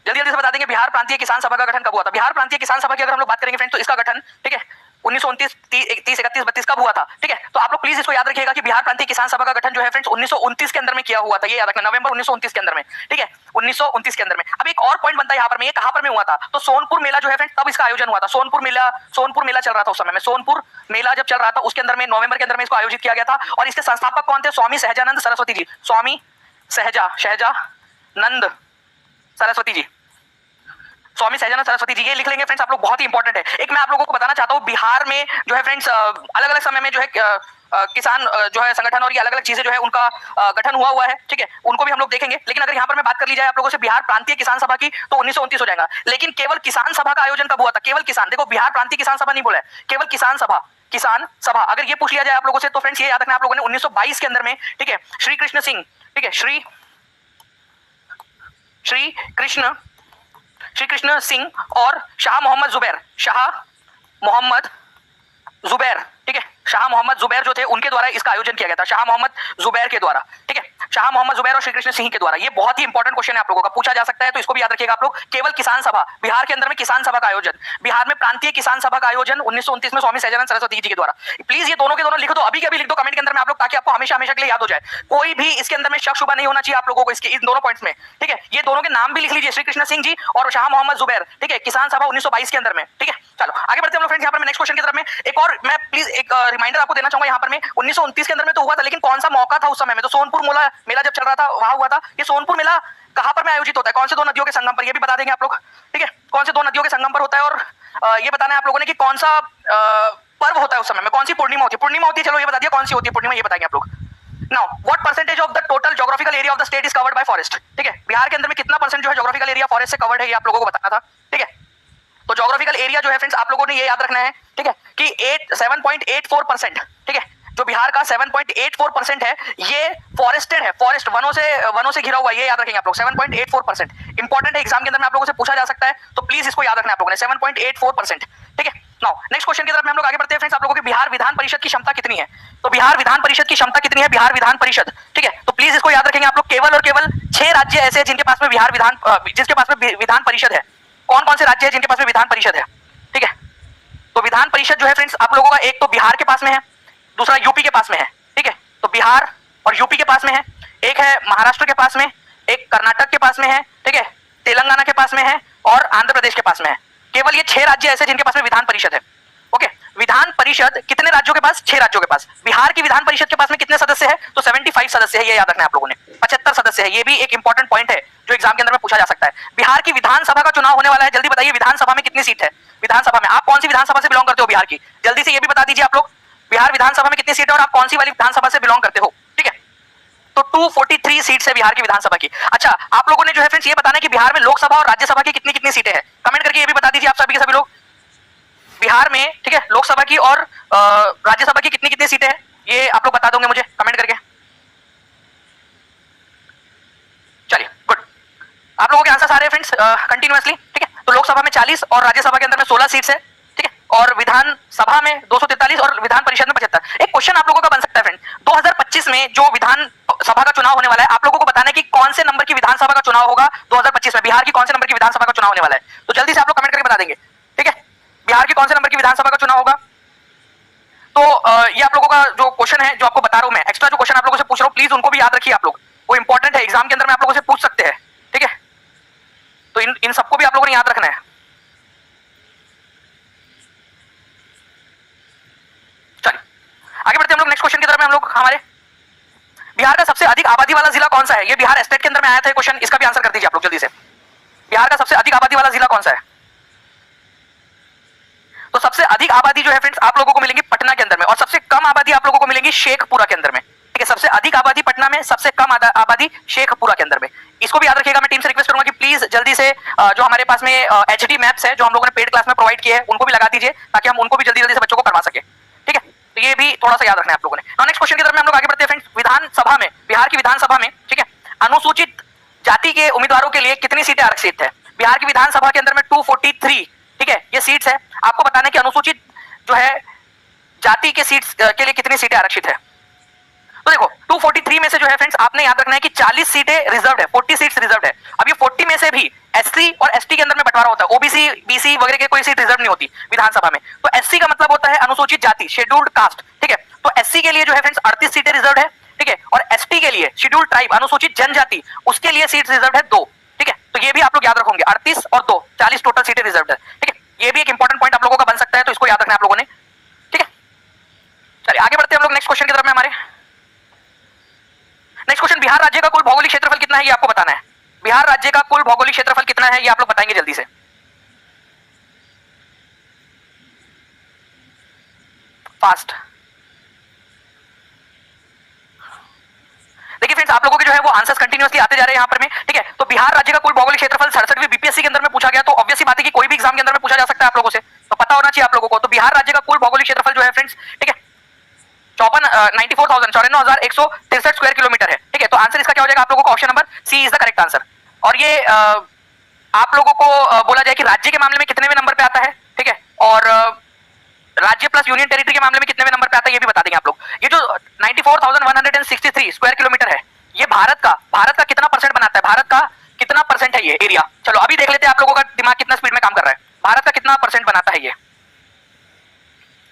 जल्दी जल्दी से बता देंगे, बिहार प्रांतीय किसान सभा का गठन कब हुआ था। बिहार प्रांतीय किसान सभा की अगर हम लोग बात करेंगे फ्रेंड्स तो इसका गठन, ठीक है, 1929, 30, 31, 32 कब हुआ था, ठीक है। तो आप लोग प्लीज इसको याद रखिएगा कि बिहार प्रांतीय किसान सभा का गठन जो है फ्रेंड्स 1929 के अंदर में किया हुआ था, ये याद रखना, नवंबर 1929 के अंदर में, ठीक है, 1929 के अंदर में। अब एक और पॉइंट बनता है यहाँ पर में, ये कहां पर में हुआ था, तो सोनपुर मेला जो है फ्रेंड्स तब इसका आयोजन हुआ था। सोनपुर मेला चल रहा था उस समय में, सोनपुर मेला जब चल रहा था उसके अंदर में नवंबर के अंदर में इसको आयोजित किया गया था। और इसके संस्थापक कौन थे, स्वामी सहजानंद सरस्वती जी, स्वामी सहजानंद सरस्वती जी, स्वामी सहजानंद सरस्वती जी, ये लिख लेंगे फ्रेंड्स आप लोग, बहुत ही इंपॉर्टेंट है। एक मैं आप लोगों को बताना चाहता हूँ, बिहार में जो है फ्रेंड्स अलग अलग समय में जो है किसान जो है संगठन और ये अलग अलग चीजें जो है उनका गठन हुआ है, ठीक है, उनको भी हम लोग देखेंगे। लेकिन अगर यहाँ पर मैं बात कर ली जाए आप लोगों से बिहार प्रांतीय किसान सभा की तो 1929 हो जाएगा। लेकिन केवल किसान सभा का आयोजन कब हुआ था, केवल किसान, देखो बिहार प्रांतीय किसान सभा नहीं बोला है, केवल किसान सभा अगर ये पूछ लिया जाए आप लोगों से तो फ्रेंड्स ये याद रखना आप लोगों ने 1922 के अंदर में, ठीक है, श्री कृष्ण सिंह, ठीक है, श्री कृष्ण सिंह और शाह मोहम्मद जुबैर, ठीक है, शाह मोहम्मद जुबैर जो थे उनके द्वारा इसका आयोजन किया गया था, शाह मोहम्मद जुबैर के द्वारा, ठीक है, शाह मोहम्मद जुबैर और श्री कृष्ण सिंह के द्वारा। ये बहुत ही इंपॉर्टेंट क्वेश्चन है आप लोगों का, पूछा जा सकता है, तो इसको भी याद रखिएगा आप लोग। केवल किसान सभा, बिहार के अंदर में किसान सभा का आयोजन, बिहार में प्रांतीय किसान सभा का आयोजन 1929 में स्वामी सहजानंद सरस्वती जी के द्वारा। प्लीज ये दोनों के दोनों लिख दो, अभी के अभी लिख दो कमेंट के अंदर में आप लोग, ताकि आपको हमेशा हमेशा के लिए याद हो जाए। कोई भी इसके अंदर में शक शुबा नहीं होना चाहिए आप लोगों को इसके, इन दोनों पॉइंट्स में, ठीक है। ये दोनों के नाम भी लिख लीजिए, श्री कृष्ण सिंह जी और शाह मोहम्मद जुबैर, ठीक है, किसान सभा 1922 के अंदर में, ठीक है। चलो आगे बढ़ते हैं हम लोग फ्रेंड्स, यहाँ पर मैं नेक्स्ट क्वेश्चन की तरफ में एक और मैं प्लीज एक रिमाइंडर आपको देना चाहूंगा। यहाँ पर में 1929 के अंदर में तो हुआ था, लेकिन कौन सा मौका था उस समय में, तो सोनपुर मेला जब चल रहा था वहां हुआ था। ये सोनपुर मेला कहां पर में आयोजित होता है, कौन से दो नदियों के संगम पर, ये भी बता देंगे आप लोग, ठीक है, कौन से दो नदियों के संगम पर होता है। और ये बताना है आप लोगों ने कि कौन सा पर्व होता है उस समय में, कौन सी पूर्णिमा होती है, चलो ये बता दिया, कौन सी होती है पूर्णिमा, ये बताएंगे आप लोग। Now what percentage of the total geographical area of the state is covered by forest, ठीक है, बिहार के अंदर में कितना परसेंट जो है ज्योग्राफिकल एरिया फॉरेस्ट से कवर्ड है, ये आप लोगों को बताना था, ठीक है। तो ज्योग्राफिकल एरिया जो है फ्रेंड्स आप लोगों ने ये याद रखना है, ठीक है, कि 7.84%, ठीक है, जो बिहार का 7.84% है ये फॉरेस्टेड है, फॉरेस्ट वनों से घिरा हुआ है, ये याद रखेंगे आप लोग, 7.84%। इंपॉर्टेंट है, एग्जाम के अंदर में आप लोगों से पूछा जा सकता है, तो प्लीज इसको याद रखना है आप लोगों ने, 7.84%, ठीक है। नाउ नेक्स्ट क्वेश्चन की तरफ में हम लोग आगे बढ़ते हैं फ्रेंड्स, आप लोगों की बिहार विधान परिषद की क्षमता कितनी है। तो बिहार विधान परिषद की क्षमता कितनी है, बिहार विधान परिषद, ठीक है, तो प्लीज इसको याद रखेंगे आप लोग। केवल और केवल 6 राज्य ऐसे हैं जिनके पास में जिसके पास में विधान परिषद है। कौन कौन से राज्य है जिनके पास में विधान परिषद है, ठीक है। तो विधान परिषद जो है फ्रेंड्स आप लोगों का, एक तो बिहार के पास में है, दूसरा यूपी के पास में है, ठीक है, तो बिहार और यूपी के पास में है, एक है महाराष्ट्र के पास में, एक कर्नाटक के पास में है, ठीक है, तेलंगाना के पास में है और आंध्र प्रदेश के पास में है। केवल ये 6 राज्य ऐसे जिनके पास में विधान परिषद है। ओके, विधान परिषद कितने राज्यों के पास, 6 राज्यों के पास। बिहार की विधान परिषद के पास में कितने सदस्य है, तो 75 सदस्य है, ये याद रखना है आप लोगों ने। 75 सदस्य है, ये भी एक इंपॉर्टेंट पॉइंट है जो एग्जाम के अंदर में पूछा जा सकता है। बिहार की विधानसभा का चुनाव होने वाला है, जल्दी बताइए विधानसभा में कितनी सीट है। विधानसभा में आप कौन सी विधानसभा से बिलोंग करते हो बिहार की, जल्दी से ये भी बता दीजिए आप लोग। बिहार विधानसभा में कितनी सीट है और आप कौन सी वाली विधानसभा से बिलोंग करते हो, ठीक है। तो 243 सीट्स है बिहार की विधानसभा की। अच्छा, आप लोगों ने जो है फ्रेंड्स ये बताना है कि बिहार में लोकसभा और राज्यसभा की कितनी कितनी सीटें हैं, कमेंट करके ये भी बता दीजिए आप सभी के सभी लोग। बिहार में ठीक है लोकसभा की और राज्यसभा की कितनी कितनी सीटें हैं, ये आप लोग बता दोगे मुझे कमेंट करके। चलिए गुड, आप लोगों के आंसर्स आ रहे हैं फ्रेंड्स कंटिन्यूअसली। ठीक है, तो लोकसभा में 40 और राज्यसभा के अंदर में 16 सीट्स है। ठीक है, और विधानसभा में 243 और विधान परिषद में 75। एक क्वेश्चन आप लोगों का बन सकता है फ्रेंड, 2025 में जो विधान सभा का चुनाव होने वाला है, आप लोगों को बताना है कि कौन से नंबर की विधानसभा का चुनाव होगा 2025 में, बिहार की कौन से नंबर की विधानसभा का चुनाव होने वाला है, तो जल्दी से आप लोग कमेंट करके बता देंगे। ठीक है, बिहार की कौन से नंबर की विधानसभा का चुनाव होगा। तो ये आप लोगों का जो क्वेश्चन है जो आपको बता रहा हूं मैं, एक्स्ट्रा जो क्वेश्चन आप लोगों से पूछ रहा हूं, प्लीज उनको भी याद रखिए आप लोग, वो इंपॉर्टेंट है, एग्जाम के अंदर में आप लोगों से पूछ सकते हैं। ठीक है, तो इन सबको भी आप लोगों ने याद रखना है। चलिए आगे बढ़ते हैं हम लोग नेक्स्ट क्वेश्चन की तरफ में। हम लोग हमारे बिहार का सबसे अधिक आबादी वाला जिला कौन सा है, ये बिहार स्टेट के अंदर में आया था क्वेश्चन, इसका भी आंसर कर दीजिए आप लोग जल्दी से। बिहार का सबसे अधिक आबादी वाला जिला कौन सा है, तो सबसे अधिक आबादी जो है फ्रेंड्स आप लोगों को मिलेंगी पटना के अंदर में, और सबसे कम आबादी आप लोगों को मिलेंगी शेखपुरा के अंदर में। ठीक है, सबसे अधिक आबादी पटना में, सबसे कम आबादी शेखपुरा के अंदर में। इसको भी याद रखिएगा। मैं टीम से रिक्वेस्ट करूंगा कि प्लीज जल्दी से जो हमारे पास में एचडी मैप्स है जो हम लोगों ने पेड क्लास में प्रोवाइड किए हैं उनको भी लगा दीजिए, ताकि हम उनको भी जल्दी जल्दी से बच्चों को करवा सके। ठीक है, तो ये भी थोड़ा सा याद रखना है आप लोगों ने। नेक्स्ट क्वेश्चन की तरफ में हम लोग आगे बढ़ते हैं फ्रेंड्स। विधानसभा में, बिहार की विधानसभा में ठीक है अनुसूचित जाति के उम्मीदवारों के लिए कितनी सीटें आरक्षित है। बिहार की विधानसभा के अंदर में 243 ठीक है ये सीट्स है। आपको बताना है कि अनुसूचित जो है जाति के सीट्स के लिए कितनी सीटें आरक्षित है। तो देखो 243 में से जो है फ्रेंड्स आपने याद रखना है कि 40 सीटें रिजर्व्ड है, 40 सीट्स रिजर्व्ड है। अब ये 40 में से भी एससी और एसटी के अंदर में बंटवारा होता है, ओबीसी बीसी वगैरह के कोई सीट रिजर्व नहीं होती विधानसभा में। तो एससी का मतलब होता है अनुसूचित जाति, शेड्यूल्ड कास्ट। ठीक है, तो एससी के लिए जो है फ्रेंड्स 38 सीटें रिजर्व्ड है। ठीक है, और एसटी के लिए शेड्यूल्ड ट्राइब अनुसूचित जनजाति उसके लिए सीट रिजर्व्ड है 2। ठीक है, तो ये भी आप लोग याद रखोगे, 38 और 2 40 टोटल सीटें रिजर्व्ड है। ठीक है, ये भी एक इंपॉर्टेंट पॉइंट आप लोगों का बन सकता है, तो इसको याद रखना है आप लोगों ने। ठीक है, चलिए आगे बढ़ते हैं हम लोग नेक्स्ट क्वेश्चन की तरफ में। हमारे नेक्स्ट क्वेश्चन, बिहार राज्य का कुल भौगोलिक क्षेत्रफल कितना है ये आपको बताना है। बिहार राज्य का कुल भौगोलिक क्षेत्रफल कितना है ये आप लोग बताएंगे जल्दी से। फास्ट। देखिए फ्रेंड्स आप लोगों के जो है वो आंसर्स कंटिन्यूअसली आते जा रहे हैं यहाँ पर में। ठीक है, तो बिहार राज्य का कुल भौगोलिक क्षेत्रफल 67वीं बीपीएससी के अंदर में पूछा गया, तो ऑब्वियस सी बात है कि कोई भी एग्जाम के अंदर में पूछा जा सकता है आप लोगों से, तो पता होना चाहिए आप लोगों को। तो बिहार राज्य का कुल भौगोलिक क्षेत्रफल जो है फ्रेंड्स ठीक है 94,163 स्क्वायर किलोमीटर है। ठीक है, तो आंसर इसका क्या हो जाएगा आप लोगों को, option number C is the correct answer. और ये आप लोगों को बोला जाए कि राज्य के मामले में कितने नंबर पे आता है। ठीक है, और राज्य प्लस यूनियन टेरिटरी के मामले में कितने नंबर पे आता है ये भी बता देंगे आप लोग। ये जो 94,163 स्क्वायर किलोमीटर है ये भारत का कितना परसेंट बनाता है, भारत का कितना परसेंट है ये एरिया। चलो अभी देख लेते हैं आप लोगों का दिमाग कितना स्पीड में काम कर रहा है, भारत का कितना परसेंट बनाता है ये,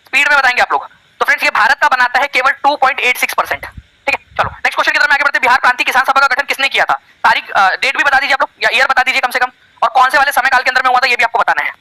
स्पीड में बताएंगे आप लोग। तो फ्रेंड्स ये भारत का बनाता है केवल 2.86%। ठीक है, चलो नेक्स्ट क्वेश्चन की तरफ आगे बढ़ते हैं। बिहार प्रांतीय किसान सभा का गठन किसने किया था, तारीख डेट भी बता दीजिए आप लोग, या ईयर बता दीजिए कम से कम, और कौन से वाले समय काल के अंदर में हुआ था ये भी आपको बताना है।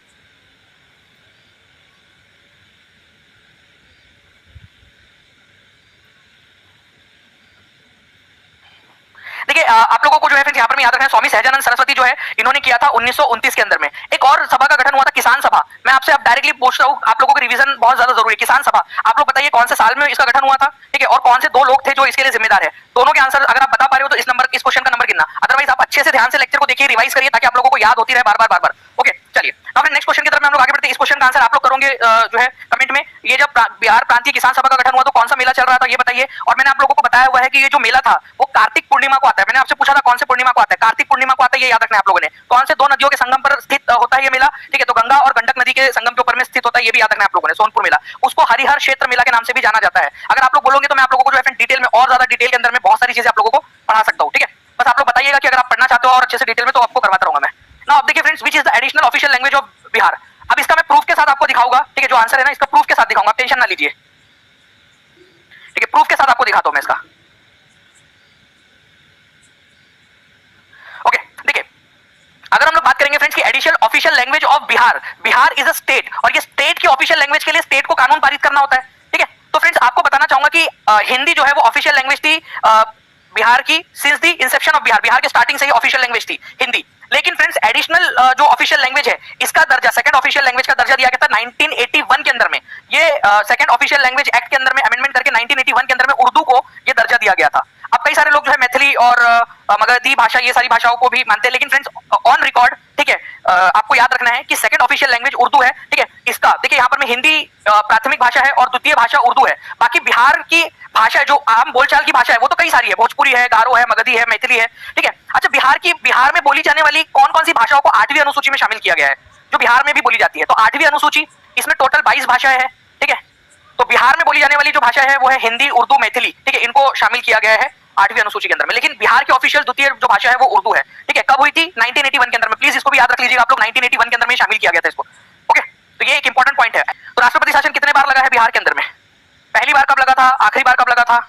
देखिए आप लोगों को जो है फ्रेंड्स यहाँ पर याद रखना है, स्वामी सहजानंद सरस्वती जो है इन्होंने किया था 1929 के अंदर में। एक और सभा का गठन हुआ था किसान सभा। मैं आपसे अब डायरेक्टली पूछ रहा हूँ, आप लोगों को रिवीजन बहुत ज्यादा जरूरी है। किसान सभा आप लोग बताइए कौन से साल में इसका गठन हुआ था। ठीक है, और कौन से दो लोग थे जो इसके लिए जिम्मेदार है। दोनों के आंसर अगर आप बता पा रहे हो तो इस क्वेश्चन का नंबर गिनना, अदरवाइज आप अच्छे से ध्यान से लेक्चर को देखिए, रिवाइज करिए, ताकि आप लोगों को याद होती रहे बार बार। ओके चलिए अब नेक्स्ट क्वेश्चन की तरफ हम लोग आगे बढ़ते हैं। इस क्वेश्चन का आंसर आप लोग करोगे जो है कमेंट में। ये जब बिहार प्रांतीय किसान सभा का गठन हुआ तो कौन सा मेला चल रहा था ये बताइए। और मैंने आप लोगों को बताया हुआ है कि ये जो मेला था वो कार्तिक पूर्णिमा को आता है। मैंने आपसे पूछा था कौन से पूर्णिमा को आता है, कार्तिक पूर्णिमा को आता है, ये याद रखना है आप लोगों ने। कौन से दो नदियों के संगम पर स्थित होता है ये मेला। ठीक है, तो गंगा और गंडक नदी के संगम के ऊपर में स्थित होता है, ये भी याद रखना है आप लोगों ने। सोनपुर मेला, उसको हरिहर क्षेत्र मेला के नाम से भी जाना जाता है। अगर आप लोग बोलोगे तो मैं आप लोगों को जो है डिटेल में और ज्यादा डिटेल के अंदर में बहुत सारी चीजें आप लोगों को पढ़ा सकता हूँ। ठीक है, बस आप लोग बताइएगा कि अगर आप पढ़ना चाहते हो और अच्छे से डिटेल में तो आपको करवाता रहूंगा मैं ना। अब देखिए friends, which is the additional official language of Bihar. अब इसका मैं प्रूफ के साथ आपको दिखाऊंगा। ठीक है, जो आंसर है ना इसका प्रूफ के साथ दिखाऊंगा, टेंशन ना लीजिए। ठीक है, प्रूफ के साथ आपको दिखाता हूं मैं इसका। ओके देखिए, अगर हम लोग बात करेंगे फ्रेंड्स की additional official language of Bihar, Bihar is a state, और ये स्टेट की ऑफिशियल लैंग्वेज के लिए स्टेट को कानून पारित करना होता है। ठीक है, तो फ्रेंड्स आपको बताना चाहूंगा कि हिंदी जो है वो ऑफिशियल लैंग्वेज थी बिहार की since the Inception of Bihar. Bihar के स्टार्टिंग से ही ऑफिशियल लैंग्वेज थी हिंदी। लेकिन फ्रेंड्स एडिशनल जो ऑफिशियल लैंग्वेज है इसका दर्जा, सेकंड ऑफिशियल लैंग्वेज का दर्जा दिया गया था 1981 के अंदर में। ये सेकंड ऑफिशियल लैंग्वेज एक्ट के अंदर में अमेंडमेंट करके 1981 के अंदर में उर्दू को ये दर्जा दिया गया था। अब कई सारे लोग जो है मैथिली और मगधी भाषा ये सारी भाषाओं को भी मानते हैं, लेकिन फ्रेंड्स ऑन रिकॉर्ड, ठीक है, आपको याद रखना है कि सेकंड ऑफिशियल लैंग्वेज उर्दू है, ठीक है। इसका देखिए यहाँ पर में हिंदी प्राथमिक भाषा है और द्वितीय भाषा उर्दू है। बाकी बिहार की भाषा जो आम बोलचाल की भाषा है वो तो कई सारी है, भोजपुरी है, गारो है, मगधी है, मैथिली है, ठीक है। अच्छा, बिहार में बोली जाने वाली कौन कौन सी भाषाओं को 8वीं अनुसूची में शामिल किया गया है, जो बिहार में भी बोली जाती है? तो 8वीं अनुसूची, इसमें टोटल 22 भाषाएं हैं, ठीक है। तो बिहार में बोली जाने वाली जो भाषा है वो है हिंदी, उर्दू, मैथिली, ठीक है। इनको शामिल किया गया है 8वीं अनुसूची के अंदर में। लेकिन बिहार की ऑफिशियल द्वितीय जो भाषा है वो उर्दू है, ठीक है। कब हुई थी? 1981 के अंदर में। प्लीज इसको भी याद रख लीजिएगा आप लोग, 1981 के अंदर में शामिल किया गया था इसको, ओके। तो ये एक इंपॉर्टेंट पॉइंट है। तो राष्ट्रपति शासन कितने बार लगा है बिहार के अंदर में? पहली बार कब लगा था? आखिरी बार कब लगा था?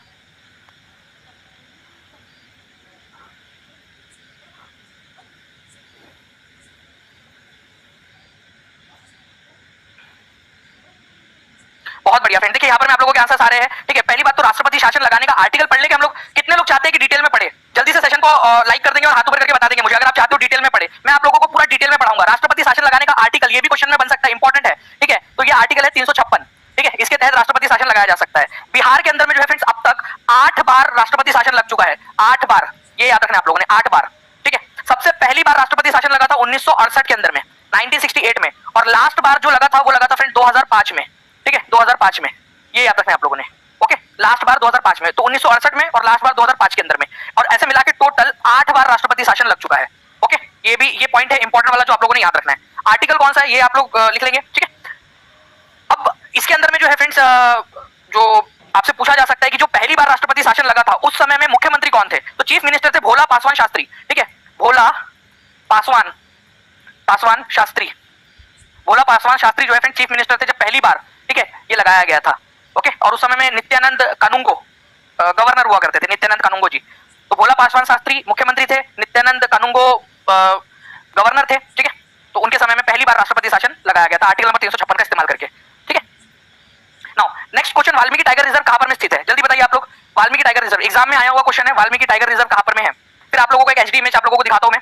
बहुत बढ़िया फ्रेंड, देखिए यहाँ पर मैं आप लोगों के आंसर आ रहे हैं, ठीक है। पहली बात तो राष्ट्रपति शासन लगाने का आर्टिकल पढ़ लेंगे हम लोग। कितने लोग चाहते हैं कि डिटेल में पढ़े? जल्दी से सेशन को लाइक कर देंगे और हाथ ऊपर करके बता देंगे मुझे अगर आप चाहते हो डिटेल में पढ़े। मैं आप लोगों को पूरा डिटेल में पढ़ाऊंगा। राष्ट्रपति शासन लगाने का आर्टिकल, ये भी क्वेश्चन में बन सकता है, इंपॉर्टेंट है, ठीक है। तो ये आर्टिकल है 356, ठीक है। इसके तहत राष्ट्रपति शासन लगाया जा सकता है। बिहार के अंदर में जो है फ्रेंड्स अब तक 8 बार राष्ट्रपति शासन लग चुका है, 8 बार, ये याद रखना आप लोगों ने, 8 बार, ठीक है। सबसे पहली बार राष्ट्रपति शासन लगा था 1968 के अंदर में, 1968 में, और लास्ट बार जो लगा था वो लगा था फ्रेंड 2005 में, ठीक है, 2005 में, ये याद रखना आप लोगों ने, ओके। लास्ट बार 2005 में, तो 1968 में और लास्ट बार 2005 के अंदर में, और ऐसे मिला के टोटल 8 बार राष्ट्रपति शासन लग चुका है, ओके। ये पॉइंट है इंपॉर्टेंट वाला जो आप लोगों ने याद रखना है। आर्टिकल कौन सा है ये आप लोग लिख लेंगे, ठीक है। अब इसके अंदर में जो है फ्रेंड्स जो आपसे पूछा जा सकता है कि जो पहली बार राष्ट्रपति शासन लगा था उस समय में मुख्यमंत्री कौन थे? तो चीफ मिनिस्टर थे भोला पासवान शास्त्री, ठीक है। भोला पासवान शास्त्री, भोला पासवान शास्त्री जो है फ्रेंड चीफ मिनिस्टर थे जब पहली बार, ठीक है, ये लगाया गया था, ओके। और उस समय में नित्यानंद कानूंगो गवर्नर हुआ करते थे, नित्यानंद कानूंगो जी। तो भोला पासवान शास्त्री मुख्यमंत्री थे, नित्यानंद कानूंगो गवर्नर थे, ठीक है। तो उनके समय में पहली बार राष्ट्रपति शासन लगाया गया था आर्टिकल नंबर 356 का इस्तेमाल करके, ठीक है। Now next question, Valmiki tiger reserve कहां पर में स्थित है? जल्दी बताइए आप लोग। वाल्मीकि टाइगर रिजर्व एग्जाम में आया हुआ क्वेश्चन है, वाल्मीकि टाइगर रिजर्व कहां पर में है? फिर आप लोगों को एक एचडी इमेज आप लोगों को दिखाता हूं मैं।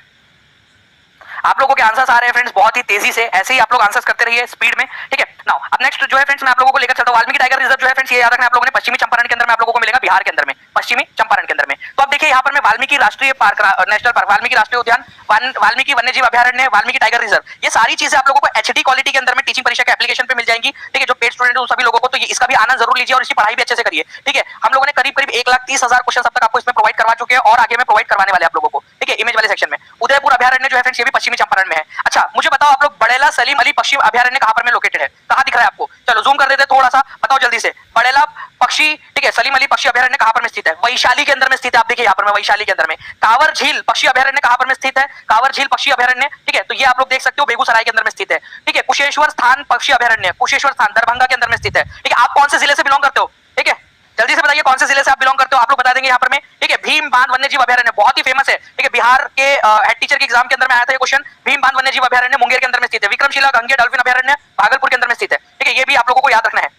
आप लोगों के आंसर्स आ रहे हैं फ्रेंड्स बहुत ही तेजी से, ऐसे ही आप लोग आंसर्स करते रहिए स्पीड में, ठीक है। नाउ अब नेक्स्ट जो है फ्रेंड्स मैं आप लोगों को लेकर चलता हूं। वाल्मीकि टाइगर रिजर्व जो है फ्रेंड्स ये याद रखना आप लोगों ने पश्चिमी चंपारण के अंदर में आप लोगों को मिलेगा, बिहार के अंदर में, पश्चिमी चंपारण के अंदर में। तो अब देखिए यहाँ पर मैं वाल्मीकि राष्ट्रीय पार्क, नेशनल पार्क, वाल्मीकि राष्ट्रीय उद्यान, वाल्मीकि वन्यजीव अभयारण्य, वाल्मीकि टाइगर रिजर्व, ये सारी चीजें आप लोगों को एचडी क्वालिटी के अंदर में टीचिंग परीक्षा के एप्लीकेशन पे मिल जाएंगी, ठीक है। जो पेड स्टूडेंट है उन सभी लोगों को, तो इसका भी आनंद जरूर लीजिए और इसकी पढ़ाई भी अच्छे से करिए, ठीक है। हम लोगों ने करीब 1,30,000 क्वेश्चन अब तक आपको इसमें प्रोवाइड करवा चुके हैं और आगे में प्रोवाइड करवाने वाले आप लोगों को, ठीक है, इमेज वाले सेक्शन में। उदयपुर अभयारण्य जो है फ्रेंड्स ये भी पश्चिमी चंपारण में है। अच्छा मुझे बताओ आप लोग, बड़ेला सलीम अली पक्षी अभयारण्य कहां पर में लोकेटेड है? कहां दिख रहा है आपको? चलो जूम कर देते हैं थोड़ा सा, बताओ जल्दी से। बड़ेला पक्षी, ठीक है, सलीम अली पक्षी अभयारण्य कहां पर में स्थित है? वैशाली के अंदर में स्थित है। आप देखिए यहाँ पर में वैशाली के अंदर में। कांवर झील पक्षी अभयारण्य कहां पर में स्थित है? कांवर झील पक्षी अभयारण्य, ठीक है, तो ये आप लोग देख सकते हो बेगूसराय के अंदर में स्थित है, ठीक है। कुशेश्वर स्थान पक्षी अभयारण्य, कुशेश्वर स्थान दरभंगा के अंदर में स्थित है, ठीक है। आप कौन से जिले से बिलोंग करते हो? ठीक है, जल्दी से बताइए कौन से जिले से आप बिलोंग करते हो, आप लोग बता देंगे यहाँ पर में, ठीक है। भीम बांध वन्यजीव अभयारण्य बहुत ही फेमस है, ठीक है, बिहार के हेड टीचर के एग्जाम के अंदर में आया था ये क्वेश्चन। भीम बांध वन्यजीव अभयारण्य मुंगेर के अंदर में स्थित है। विक्रमशिला गंगे डॉल्फिन अभयारण्य भागलपुर के अंदर में स्थित है, ठीक है। ये भी आप लोगों को याद रखना है।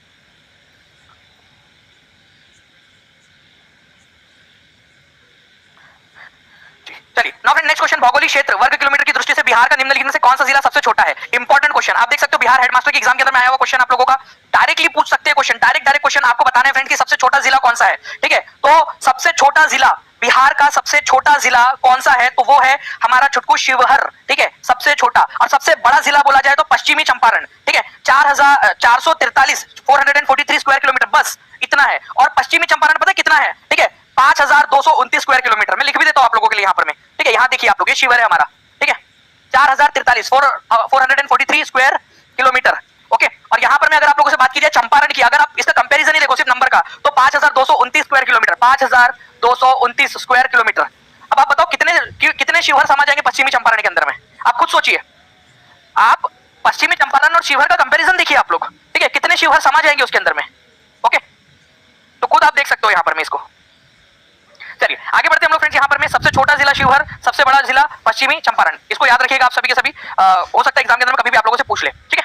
चलिए नाउ फ्रेंड नेक्स्ट क्वेश्चन, भौगोलिक क्षेत्र वर्ग किलोमीटर की दृष्टि से बिहार का निम्नलिखित में से कौन सा जिला सबसे छोटा है? इंपॉर्टेंट क्वेश्चन, आप देख सकते हो बिहार हेडमास्टर के एग्जाम के अंदर में आया हुआ क्वेश्चन आप लोगों का, डायरेक्टली पूछ सकते हैं क्वेश्चन, डायरेक्ट क्वेश्चन आपको बताना है फ्रेंड कि सबसे छोटा जिला कौन सा है, ठीक है। तो सबसे छोटा जिला, बिहार का सबसे छोटा जिला कौन सा है? तो वो है हमारा छुटकू शिवहर, ठीक है, सबसे छोटा। और सबसे बड़ा जिला बोला जाए तो पश्चिमी चंपारण, ठीक है, 4,443 स्क्वायर किलोमीटर, बस इतना है। और पश्चिमी चंपारण पता है कितना है? ठीक है, 5,229 स्क्वायर किलोमीटर। मैं लिख भी देता हूं आप लोगों के लिए यहाँ पर में, ठीक है। यहाँ देखिए आप लोग, ये शिवहर है हमारा, ठीक है, 4,443 स्क्वायर किलोमीटर, ओके। और यहाँ पर मैं अगर आप लोगों से बात की जाए चंपारण की, अगर आप इसका कंपैरिजन ही देखो सिर्फ नंबर का, तो 5,229 स्क्वायर किलोमीटर, 5,229 स्क्वायर किलोमीटर। अब आप बताओ कितने शिवहर समा जाएंगे पश्चिमी चंपारण के अंदर में? आप खुद सोचिए, आप पश्चिमी चंपारण और शिवहर का कंपैरिजन देखिए आप लोग, ठीक है, कितने शिवहर समा जाएंगे उसके अंदर में, ओके। तो खुद आप देख सकते हो यहाँ पर मैं इसको। चलिए आगे बढ़ते हैं हम लोग फ्रेंड्स। यहाँ पर में सबसे छोटा जिला शिवहर, सबसे बड़ा जिला पश्चिमी चंपारण, इसको याद रखिएगा आप सभी के सभी। हो सकता है एग्जाम के अंदर में कभी भी आप लोगों से पूछ ले, ठीक है।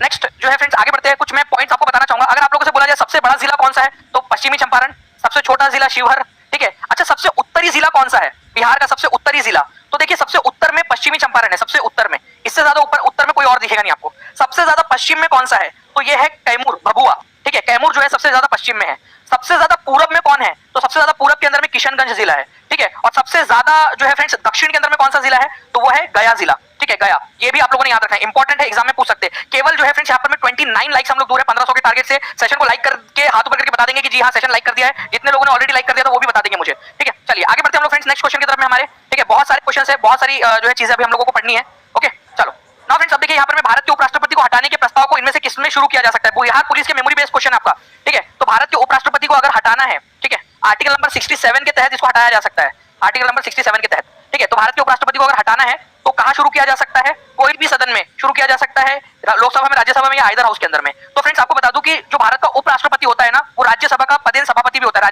नेक्स्ट जो है फ्रेंड्स आगे बढ़ते हैं, कुछ मैं पॉइंट्स आपको बताना चाहूंगा। अगर आप लोगों से बोला जाए सबसे बड़ा जिला कौन सा है, तो पश्चिमी चंपारण, सबसे छोटा जिला शिवहर, ठीक है। अच्छा सबसे उत्तरी जिला कौन सा है बिहार का सबसे उत्तरी जिला, तो देखिए सबसे उत्तर में पश्चिमी चंपारण है, सबसे उत्तर में, इससे ज्यादा ऊपर उत्तर में कोई और दिखेगा नहीं आपको। सबसे ज्यादा पश्चिम में कौन सा है, तो ये है कैमूर, भभुआ, ठीक है, कैमूर जो है सबसे ज्यादा पश्चिम में है। सबसे ज्यादा पूरब में कौन है, तो सबसे ज्यादा पूरब के अंदर में किशनगंज जिला है, ठीक है, और सबसे ज्यादा जो है फ्रेंड्स दक्षिण के अंदर में कौन सा जिला है, तो वो है गया जिला, ठीक है, गया। ये भी आप लोगों ने याद रखना है, इंपॉर्टेंट है, एग्जाम में पूछ सकते हैं। केवल जो है फ्रेंड्स यहाँ पर में 29 लाइक्स हम लोग दूर है 1500 के टारगेट से। सेशन को लाइक करके हाथ ऊपर करके बता देंगे कि जी हाँ सेशन लाइक कर दिया है। जितने लोगों ने ऑलरेडी लाइक कर दिया था वो भी बता देंगे मुझे, ठीक है। चलिए आगे बढ़ते हैं हम लोग फ्रेंड्स नेक्स्ट क्वेश्चन की तरफ में हमारे, ठीक है, बहुत सारे क्वेश्चन है, बहुत सारी जो है चीजें अभी हम लोगों को पढ़नी है। ओके चलो ना फ्रेंड्स, अब देखिए यहाँ पर मैं भारत के उपराष्ट्रपति को हटाने के प्रस्ताव को इनमें से किसमें शुरू किया जा सकता है, बिहार पुलिस के मेमोरी बेस्ड क्वेश्चन आपका, ठीक है। तो भारत के उपराष्ट्रपति को अगर हटाना है, ठीक है, आर्टिकल नंबर 67 के तहत इसको हटाया जा सकता है, आर्टिकल नंबर 67 के तहत, ठीक है। तो भारत के उपराष्ट्रपति को अगर हटाना है तो कहां शुरू किया जा सकता है, कोई भी सदन में शुरू किया जा सकता है, लोकसभा में, राज्यसभा में या आइदर हाउस के अंदर में। तो फ्रेंड्स आपको बता दूं कि जो भारत का उपराष्ट्रपति होता है ना, वो राज्यसभा का पदेन सभापति भी होता है,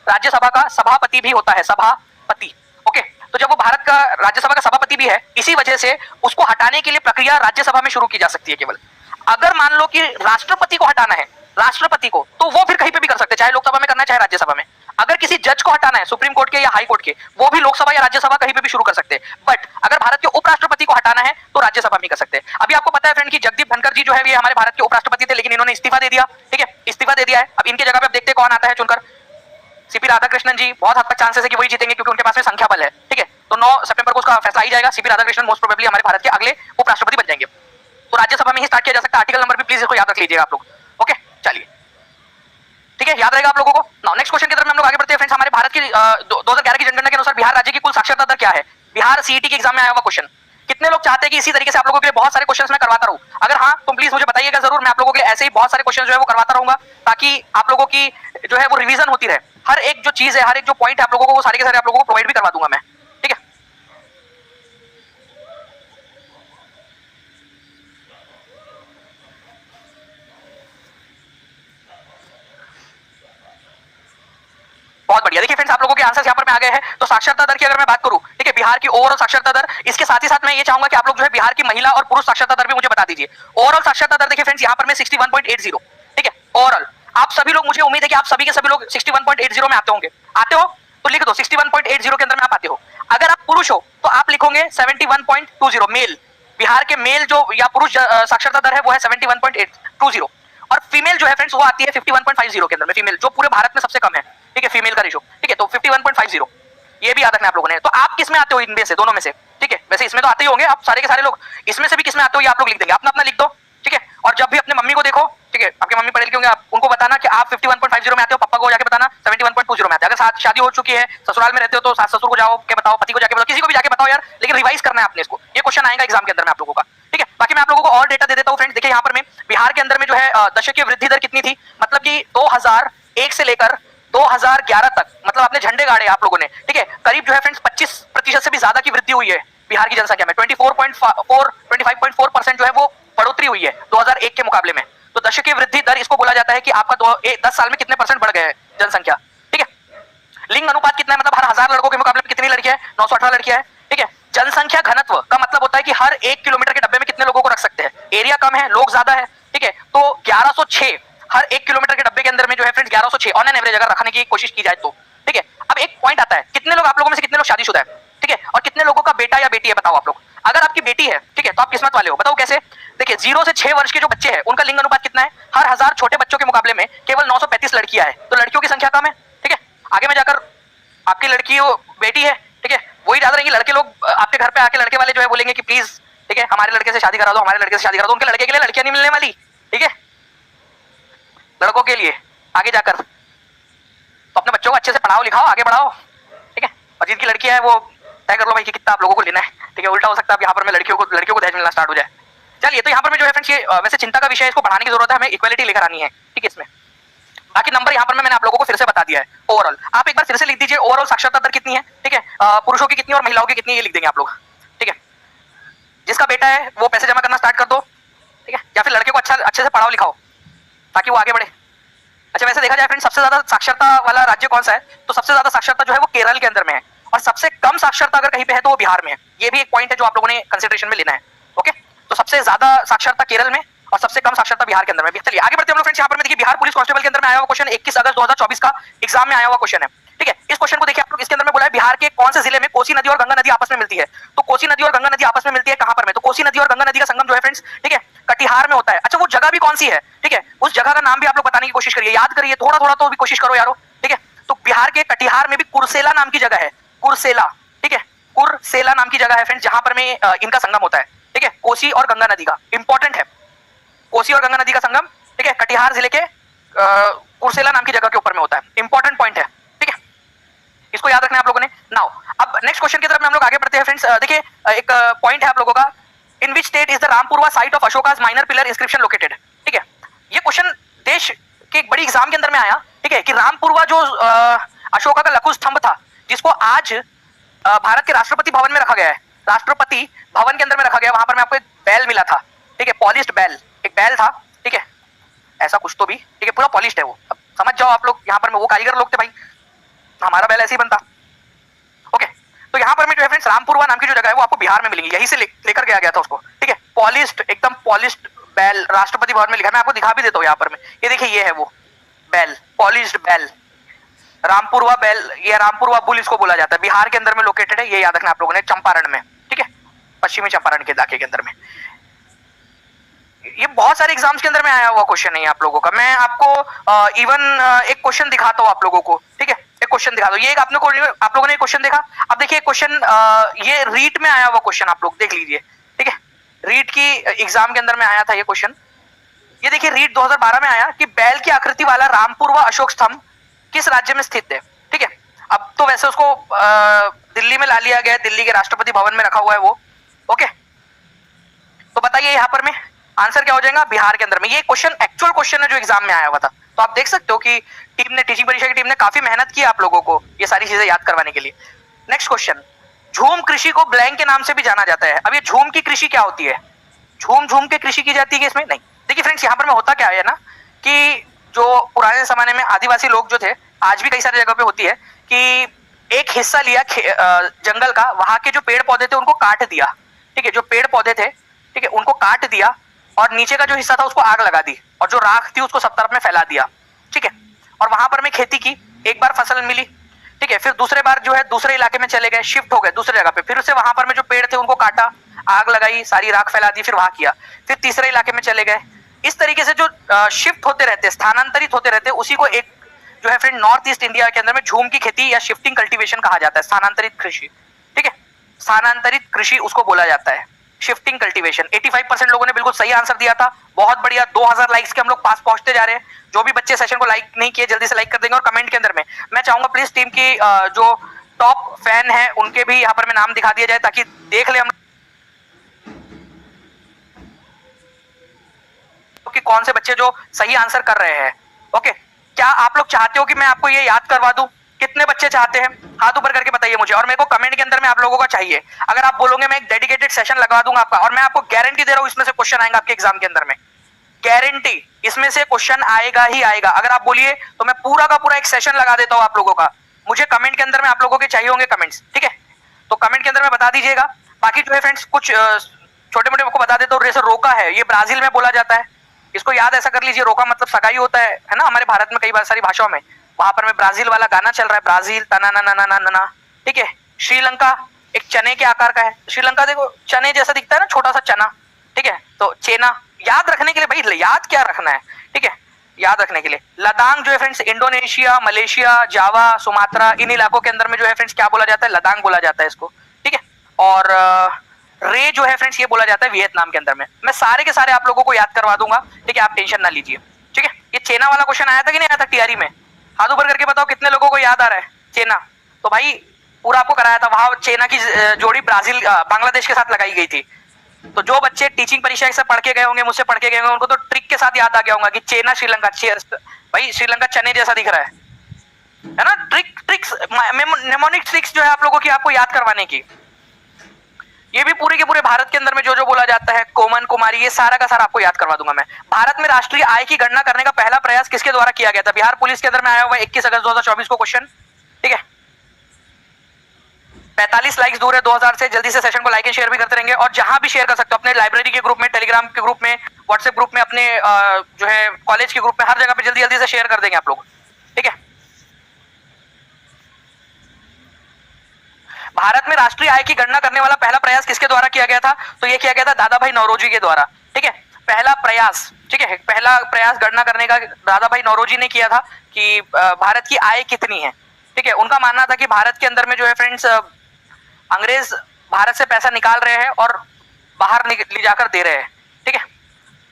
राज्यसभा का सभापति भी होता है, सभापति। ओके, तो जब वो भारत का राज्यसभा का सभापति भी है, इसी वजह से उसको हटाने के लिए प्रक्रिया राज्यसभा में शुरू की जा सकती है केवल। अगर मान लो कि राष्ट्रपति को हटाना है, राष्ट्रपति को, तो वो फिर कहीं पे भी कर सकते हैं, चाहे लोकसभा में करना है चाहे राज्यसभा में। अगर किसी जज को हटाना है सुप्रीम कोर्ट के या हाई कोर्ट के, वो भी लोकसभा या राज्यसभा कहीं पे भी शुरू कर सकते हैं। बट अगर भारत के उपराष्ट्रपति को हटाना है तो राज्यसभा में कर सकते हैं। अभी आपको पता है फ्रेंड कि जगदीप धनखड़ जी जो है ये हमारे भारत के उपराष्ट्रपति थे, लेकिन इन्होंने इस्तीफा दे दिया, ठीक है, इस्तीफा दे दिया है। अब इनके जगह पे अब देखते कौन आता है चुनकर, सीपी राधाकृष्णन जी। बहुत हद तक चांसेस है कि वही जीतेंगे क्योंकि उनके पास में संख्या बल है, ठीक है। तो 9 सितंबर को उसका फैसला ही जाएगा, सीपी राधाकृष्णन मोस्ट प्रोबेबली हमारे भारत के अगले उपराष्ट्रपति बन जाएंगे। तो राज्यसभा में ही स्टार्ट किया जा सकता है। आर्टिकल नंबर भी प्लीज इसको याद रख लीजिएगा आप लोग। ओके चलिए, ठीक है, याद रहेगा आप लोगों को। नाउ नेक्स्ट क्वेश्चन की तरफ हम लोग आगे बढ़ते हैं फ्रेंड्स। हमारे भारत की 2011 की जनगणना के अनुसार बिहार राज्य की कुल साक्षरता दर क्या है। बिहार सीईटी के एग्जाम में आया हुआ क्वेश्चन। कितने लोग चाहते हैं कि इसी तरीके से आप लोगों के लिए बहुत सारे क्वेश्चंस मैं करवाता रहूं? अगर हाँ तो प्लीज मुझे बताइएगा जरूर, मैं आप लोगों के लिए ऐसे ही बहुत सारे क्वेश्चन जो है वो करवाता रहूंगा, ताकि आप लोगों की जो है वो रिवीजन होती रहे। हर एक जो चीज है, हर एक जो पॉइंट है आप लोगों को, वो सारे के सारे आप लोगों को प्रोवाइड भी करवा दूंगा मैं, ठीक है। बहुत बढ़िया। देखिए फ्रेंड्स आप लोगों के आंसर्स यहाँ पर में आ गए हैं। तो साक्षरता दर की अगर मैं बात करूं, ठीक है, बिहार की ओवरऑल साक्षरता दर, इसके साथ ही साथ मैं ये चाहूंगा कि आप लोग जो है बिहार की महिला और पुरुष साक्षरता दर भी मुझे बता दीजिए। ओवरऑल साक्षरता दर देखिए फ्रेंड्स यहाँ पर में 61.80, ठीक है, ओवरऑल। आप सभी लोग, मुझे उम्मीद है कि आप सभी के सभी लोग 61.80 में आते होंगे। आते हो तो लिख दो 61.80 के अंदर में आप आते हो। अगर आप पुरुष हो तो आप लिखोगे 71.20 मेल। बिहार के मेल जो या पुरुष साक्षरता दर है वो है 71.20, और फीमेल जो है फ्रेंड्स वो आती है 51.50 के अंदर में, फीमेल जो पूरे भारत में सबसे कम है, ठीक है, फीमेल का रेशो, ठीक है। तो 51.50 ये भी याद रखना आप लोगों ने। तो आप किस में आते हो इनमें से, दोनों में से, ठीक है, वैसे इसमें तो आते ही होंगे आप सारे के सारे लोग, इसमें से भी किस में आते हो ये आप लोग लिख देंगे, अपना अपना लिख दो, ठीक है। और जब भी अपने मम्मी को देखो, ठीक है, आपके मम्मी पढ़े लिखे होंगे, आप उनको बताना कि आप 51.50 में आते हो, पापा को जाके बताना 71.20 में आते हैं। अगर शादी हो चुकी है, ससुराल में रहते हो, तो सास ससुर को जाओ के बताओ, पति को जाके बताओ, किसी को भी जाके बताओ यार, लेकिन रिवाइज करना है आपने इसको, ये क्वेश्चन आएगा एग्जाम के अंदर में आप लोगों का, ठीक है। बाकी मैं आप लोगों को और डेटा दे देता हूं फ्रेंड्स। देखिए यहाँ पर में बिहार के अंदर में जो है दशकीय वृद्धि दर कितनी थी, मतलब कि 2001 से लेकर 2011 तक, मतलब आपने झंडे गाड़े आप लोगों ने, ठीक है, करीब जो है फ्रेंड्स 25% से भी ज्यादा की वृद्धि हुई है बिहार की जनसंख्या में। 25.4% जो है वो बढ़ोतरी हुई है 2001 के मुकाबले में। तो दशकीय वृद्धि दर इसको बोला जाता है कि आपका 10 साल में कितने परसेंट बढ़ गए हैं जनसंख्या, ठीक है। लिंग अनुपात कितना है, मतलब हर 1000 लड़कों के मुकाबले में कितनी लड़कियां हैं, 918 लड़कियां हैं, ठीक है। जनसंख्या घनत्व का मतलब होता है कि हर 1 किलोमीटर के डब्बे में कितने लोगों को रख सकते हैं। एरिया कम है, लोग ज्यादा है, ठीक है, तो 1106 हर 1 किलोमीटर के डब्बे के अंदर में जो है फ्रेंड्स 1106 ऑन एन एवरेज अगर रखने की कोशिश की जाए तो, ठीक है। अब एक पॉइंट आता है, कितने लोग आप लोगों में से कितने लोग शादीशुदा है, ठीक है, और कितने लोगों का बेटा या बेटी है, बताओ आप लोग। अगर आपकी बेटी है, ठीक है, तो आप किस्मत वाले हो, बताओ कैसे। देखिए 0 से 6 वर्ष के जो बच्चे हैं उनका लिंग अनुपात कितना है, हर 1000 छोटे बच्चों के मुकाबले में केवल 935 लड़कियां हैं, तो लड़कियों की संख्या कम है, ठीक है। आगे में जाकर आपकी लड़की हो, बेटी है, ठीक है, वही ज्यादा रहेंगी। लड़के लोग आपके घर पे आके लड़के वाले जो है बोलेंगे कि प्लीज, ठीक है, हमारे लड़के से शादी करा दो, हमारे लड़के से शादी करा दो। उनके लड़के के लिए लड़कियां नहीं मिलने वाली, ठीक है, लड़कों के लिए आगे जाकर। तो अपने बच्चों को अच्छे से पढ़ाओ लिखाओ, आगे बढ़ाओ, ठीक है। और जिनकी लड़कियां है वो तय कर लो भाई कि कितना आप लोगों को लेना है, ठीक है। उल्टा हो सकता है यहाँ पर मैं लड़कियों को दहेज मिलना स्टार्ट हो जाए। चलिए, तो यहाँ पर मैं जो है फ्रेंड्स ये वैसे चिंता का विषय है, इसको बढ़ाने की जरूरत है, हमें इक्वालिटी लेकर आनी है, ठीक है इसमें। बाकी नंबर यहाँ पर मैंने आप लोगों को फिर से बता दिया है। ओवरऑल आप एक बार फिर से लिख दीजिए, ओवरऑल साक्षरता दर कितनी है, ठीक है, पुरुषों की कितनी और महिलाओं की कितनी, ये लिख देंगे आप लोग, ठीक है। जिसका बेटा है वो पैसे जमा करना स्टार्ट कर दो, ठीक है, या फिर लड़के को अच्छे से पढ़ाओ लिखाओ ताकि वो आगे बढ़े। अच्छा, वैसे देखा जाए फ्रेंड्स सबसे ज्यादा साक्षरता वाला राज्य कौन सा है, तो सबसे ज्यादा साक्षरता जो है वो केरल के अंदर में है, और सबसे कम साक्षरता अगर कहीं पे है तो वो बिहार में है। ये भी एक पॉइंट है जो आप लोगों ने कंसिडरेशन में लेना है, ओके। तो सबसे ज्यादा साक्षरता केरल में और सबसे कम साक्षरता बिहार के अंदर में। चलिए आगे बढ़ते हैं हम लोग फ्रेंड्स। यहाँ पर देखिए बिहार पुलिस कांस्टेबल के अंदर में आया हुआ क्वेश्चन 21 अगस्त 2024 का एग्जाम में आया हुआ क्वेश्चन है, ठीक है। ठीक है। इस क्वेश्चन को देखिए आप लोग, इसके अंदर में बोला है बिहार के कौन से जिले में कोसी नदी और गंगा नदी आपस में मिलती है। तो कोसी नदी और गंगा नदी आपस में मिलती है कहां पर में, तो कोसी नदी और गंगा नदी का संगम जो है फ्रेंड्स, ठीक है, कटिहार में होता है। अच्छा वो जगह भी कौन सी है, ठीक है, उस जगह का नाम भी आप लोग बताने की कोशिश करिए, याद करिए, थोड़ा थोड़ा तो भी कोशिश करो यारो, ठीक है। तो बिहार के कटिहार में भी कुर्सेला नाम की जगह है, कुर्सेला, ठीक है, कुर्सेला नाम की जगह है फ्रेंड्स, जहां पर में इनका संगम होता है, ठीक है, कोसी और गंगा नदी का। इंपॉर्टेंट है, कोसी और गंगा नदी का संगम, ठीक है, कटिहार जिले के कुर्सेला नाम की जगह के ऊपर में होता है। इंपॉर्टेंट पॉइंट है, ठीक है, इसको याद रखना है आप लोगों ने। नाउ अब नेक्स्ट क्वेश्चन की तरफ में हम लोग आगे बढ़ते हैं फ्रेंड्स। देखिए एक पॉइंट है आप लोगों का, in which state is the Rampurwa site of Ashoka's minor pillar inscription located, ठीक है। ये क्वेश्चन देश के एक बड़ी एग्जाम के अंदर में आया, ठीक है, कि रामपुरवा जो अशोका का लघु स्तंभ था, जिसको आज भारत के राष्ट्रपति भवन में रखा गया है, राष्ट्रपति भवन के अंदर में रखा गया, वहां पर में आपको एक बैल मिला था, ठीक है, पॉलिश्ड बैल, एक बैल था, ठीक है, ऐसा कुछ तो भी, ठीक है, पूरा पॉलिश्ड है वो, अब समझ जाओ आप लोग, यहाँ पर में वो कारीगर लोग थे भाई, हमारा बैल ऐसे ही बनता। ओके, तो यहाँ पर में जो है फ्रेंड्स रामपुरवा नाम की जो जगह है वो आपको बिहार में मिलेगी, यहीं से लेकर गया था उसको, ठीक है, पॉलिश्ड, एकदम पॉलिश्ड बैल राष्ट्रपति भवन में लिखा है। मैं आपको दिखा भी देता हूँ यहाँ पर में, ये देखिए ये है वो बैल, पॉलिश्ड बैल, रामपुरवा बैल, ये रामपुरवा बुल इसको बोला जाता है, बिहार के अंदर में लोकेटेड है, ये याद रखना आप लोगों ने, चंपारण में, ठीक है, पश्चिमी चंपारण के इलाके के अंदर में। ये बहुत सारे एग्जाम्स के अंदर में आया हुआ क्वेश्चन है आप लोगों का। मैं आपको इवन एक क्वेश्चन दिखाता हूँ आप लोगों को, ठीक है, एक क्वेश्चन दिखा दो, ये एक आप लोगों ने क्वेश्चन देखा। अब देखिए क्वेश्चन, ये रीट में आया हुआ क्वेश्चन, आप लोग देख लीजिए, ठीक है, रीट की एग्जाम के अंदर में आया था ये क्वेश्चन। ये देखिए रीट 2012 में आया कि बैल की आकृति वाला रामपुरवा अशोक स्तंभ किस राज्य में स्थित है, ठीक है। अब तो वैसे उसको दिल्ली में ला लिया गया, दिल्ली के राष्ट्रपति भवन में रखा हुआ है वो, ओके। तो बताइए यहाँ पर में आंसर क्या हो जाएगा, बिहार के अंदर में। ये क्वेश्चन एक्चुअल क्वेश्चन है जो एग्जाम में आया हुआ था, तो आप देख सकते हो कि टीम ने, टीचिंग परीक्षा की टीम ने काफी मेहनत की आप लोगों को ये सारी चीजें याद करवाने के लिए। नेक्स्ट क्वेश्चन, झूम कृषि को ब्लैंक के नाम से भी जाना जाता है। अब ये झूम की कृषि क्या होती है, झूम झूम के कृषि की जाती है इसमें, नहीं। देखिए फ्रेंड्स यहाँ पर में होता क्या है ना, कि जो पुराने जमाने में आदिवासी लोग जो थे, आज भी कई सारी जगह पे होती है कि एक हिस्सा लिया जंगल का, वहां के जो पेड़ पौधे थे उनको काट दिया, ठीक है, जो पेड़ पौधे थे, ठीक है, उनको काट दिया और नीचे का जो हिस्सा था उसको आग लगा दी और जो राख थी उसको सब तरफ में फैला दिया, ठीक है, और वहां पर में खेती की, एक बार फसल मिली, ठीक है, फिर दूसरे बार जो है दूसरे इलाके में चले गए, शिफ्ट हो गए दूसरे जगह पे, फिर से वहां पर में जो पेड़ थे उनको काटा, आग लगाई, सारी राख फैला दी, फिर वहां किया, फिर तीसरे इलाके में चले गए। इस तरीके से जो शिफ्ट होते रहते, स्थानांतरित होते रहते, उसी को एक जो है फ्रेंड नॉर्थ ईस्ट इंडिया के अंदर में झूम की खेती या शिफ्टिंग कल्टीवेशन कहा जाता है, स्थानांतरित कृषि, ठीक है, स्थानांतरित कृषि उसको बोला जाता है, शिफ्टिंग कल्टीवेशन। 85% लोगों ने बिल्कुल सही आंसर दिया था, बहुत बढ़िया, 2000 लाइक्स के हम लोग पास पहुंचते जा रहे हैं। जो भी बच्चे सेशन को लाइक नहीं किए जल्दी से लाइक कर देंगे, और कमेंट के अंदर में मैं चाहूंगा प्लीज टीम की जो टॉप फैन है उनके भी यहाँ पर में नाम दिखा दिया जाए, ताकि देख ले हम कि कौन से बच्चे जो सही आंसर कर रहे हैं। ओके, क्या आप लोग चाहते हो कि मैं आपको ये याद करवा दूं? कितने बच्चे चाहते हैं, हाथ ऊपर करके बताइए मुझे, और मेरे को कमेंट के अंदर में आप लोगों का चाहिए। अगर आप बोलोगे मैं एक डेडिकेटेड सेशन लगवा दूंगा आपका, और मैं आपको गारंटी दे रहा हूं इसमें से क्वेश्चन आएगा आपके एग्जाम के अंदर में, गारंटी इसमें से क्वेश्चन आएगा ही आएगा। अगर आप बोलिए तो मैं पूरा का पूरा एक सेशन लगा देता हूं आप लोगों का। मुझे कमेंट के अंदर में आप लोगों के चाहिए होंगे कमेंट्स, ठीक है, तो कमेंट के अंदर में बता दीजिएगा। बाकी जो है फ्रेंड्स कुछ छोटे मोटे आपको बता देता हूँ। जैसे रोका है, ये ब्राजील में बोला जाता है, इसको याद ऐसा कर लीजिए, रोका मतलब सगाई होता है ना, हमारे भारत में कई बार सारी भाषाओं में। वहां पर में ब्राजील वाला गाना चल रहा है, ब्राजील तना ना ना ना ना ना, ठीक है। श्रीलंका एक चने के आकार का है, श्रीलंका देखो चने जैसा दिखता है ना, छोटा सा चना, ठीक है, तो चेना याद रखने के लिए, भाई याद क्या रखना है, ठीक है, याद रखने के लिए। लदांग जो है फ्रेंड्स इंडोनेशिया, मलेशिया, जावा, सुमात्रा, इन इलाकों के अंदर में जो है फ्रेंड्स क्या बोला जाता है, लदांग बोला जाता है इसको, ठीक है। और रे जो है फ्रेंड्स ये बोला जाता है वियतनाम के अंदर में। मैं सारे के सारे आप लोगों को याद करवा दूंगा, ठीक है, आप टेंशन ना लीजिए, ठीक है। ये चेना वाला क्वेश्चन आया था कि नहीं आया था टीआरई में, हाथ ऊपर करके बताओ कितने लोगों को याद आ रहा है चेना। तो भाई पूरा आपको कराया था, वहां चेना की जोड़ी ब्राजील बांग्लादेश के साथ लगाई गई थी। तो जो बच्चे टीचिंग परीक्षा से पढ़ के गए होंगे, मुझसे पढ़ के गए होंगे, उनको तो ट्रिक के साथ याद आ गया होगा कि चेना श्रीलंका, भाई श्रीलंका चने जैसा दिख रहा है ना। ट्रिक्स नेमोनिक ट्रिक्स जो है आप लोगों की, आपको याद करवाने की, ये भी पूरे के पूरे भारत के अंदर में जो जो बोला जाता है, कोमन कुमारी, ये सारा का सारा आपको याद करवा दूंगा मैं। भारत में राष्ट्रीय आय की गणना करने का पहला प्रयास किसके द्वारा किया गया था? बिहार पुलिस के अंदर में आया हुआ 21 अगस्त 2024 को क्वेश्चन, ठीक है। 45 लाइक्स दूर है 2000 से, जल्दी से सेशन को लाइक एंड शेयर भी करते रहेंगे, और जहां भी शेयर कर सकते हो, अपने लाइब्रेरी के ग्रुप में, टेलीग्राम के ग्रुप में, व्हाट्सएप ग्रुप में, अपने जो है कॉलेज के ग्रुप में, हर जगह पे जल्दी जल्दी से शेयर कर देंगे आप लोग, ठीक है। भारत में राष्ट्रीय आय की गणना करने वाला पहला प्रयास किसके द्वारा किया गया था? तो ये किया गया था दादा भाई नौरोजी के द्वारा। ठीक है, पहला प्रयास, ठीक है, पहला प्रयास गणना करने का दादा भाई नौरोजी ने किया था कि भारत की आय कितनी है। ठीक है, उनका मानना था कि भारत के अंदर में जो है फ्रेंड्स अंग्रेज भारत से पैसा निकाल रहे हैं और बाहर ले जाकर दे रहे हैं। ठीक है,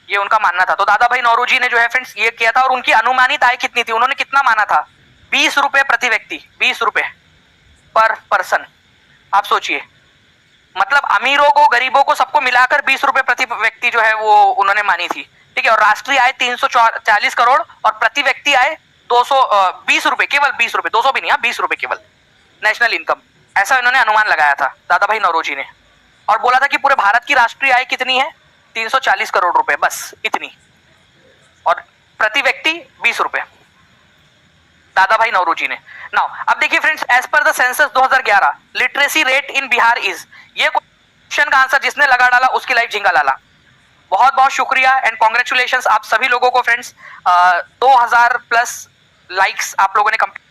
ये उनका मानना था। तो दादा भाई नौरोजी ने जो है फ्रेंड्स ये किया था, और उनकी अनुमानित आय कितनी थी, उन्होंने कितना माना था? 20 रुपए प्रति व्यक्ति, 20 रुपए पर पर्सन। आप सोचिए, मतलब अमीरों को, गरीबों को, सबको मिलाकर 20 रुपए प्रति व्यक्ति जो है वो उन्होंने मानी थी। ठीक है, और राष्ट्रीय आय 340 करोड़ और प्रति व्यक्ति आय 220 रुपए, केवल 20 रुपए, 200 भी नहीं, 20 रुपए केवल नेशनल इनकम, ऐसा इन्होंने अनुमान लगाया था दादा भाई नौरोजी ने। और बोला था कि पूरे भारत की राष्ट्रीय आय कितनी है? 340 करोड़ रुपए, बस इतनी, और प्रति व्यक्ति 20 रुपए, दादा भाई नौरोजी ने। नाउ अब देखिए friends, as per the census 2011 literacy rate in Bihar is, ये क्वेश्चन का आंसर जिसने लगा डाला उसकी लाइफ झिंगा लाला। बहुत बहुत शुक्रिया एंड कॉन्ग्रेचुलेशंस आप सभी लोगों को फ्रेंड्स। 2000 प्लस लाइक्स आप लोगों ने कंप्लीट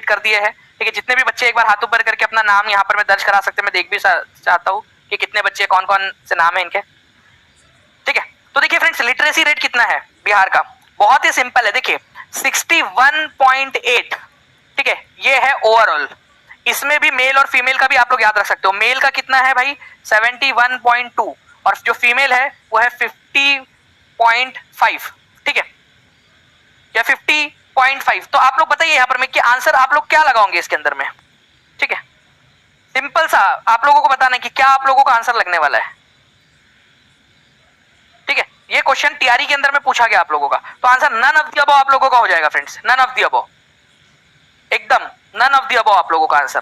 कर दिए हैं। ठीक है, जितने भी बच्चे एक बार हाथ ऊपर करके अपना नाम यहाँ पर मैं दर्ज करा सकते हैं, मैं देख भी चाहता हूँ कि कितने बच्चे, कौन कौन से नाम है इनके। ठीक है, तो देखिए फ्रेंड्स, लिटरेसी रेट कितना है बिहार का? बहुत ही सिंपल है, देखिए 61.8। ठीक है, ये है ओवरऑल। इसमें भी मेल और फीमेल का भी आप लोग याद रख सकते हो। मेल का कितना है भाई? 71.2, और जो फीमेल है वो है 50.5। ठीक है, या 50.5। तो आप लोग बताइए यहाँ पर मैं कि आंसर आप लोग क्या लगाओगे इसके अंदर में? ठीक है, सिंपल सा आप लोगों को बताना है कि क्या आप लोगों का आंसर लगने वाला है। ठीक है, ये क्वेश्चन टीआरई के अंदर में पूछा गया आप लोगों का, तो answer none of the above आप लोगों का हो जाएगा friends, none of the above, एकदम नन ऑफ द अबव आप लोगों का आंसर।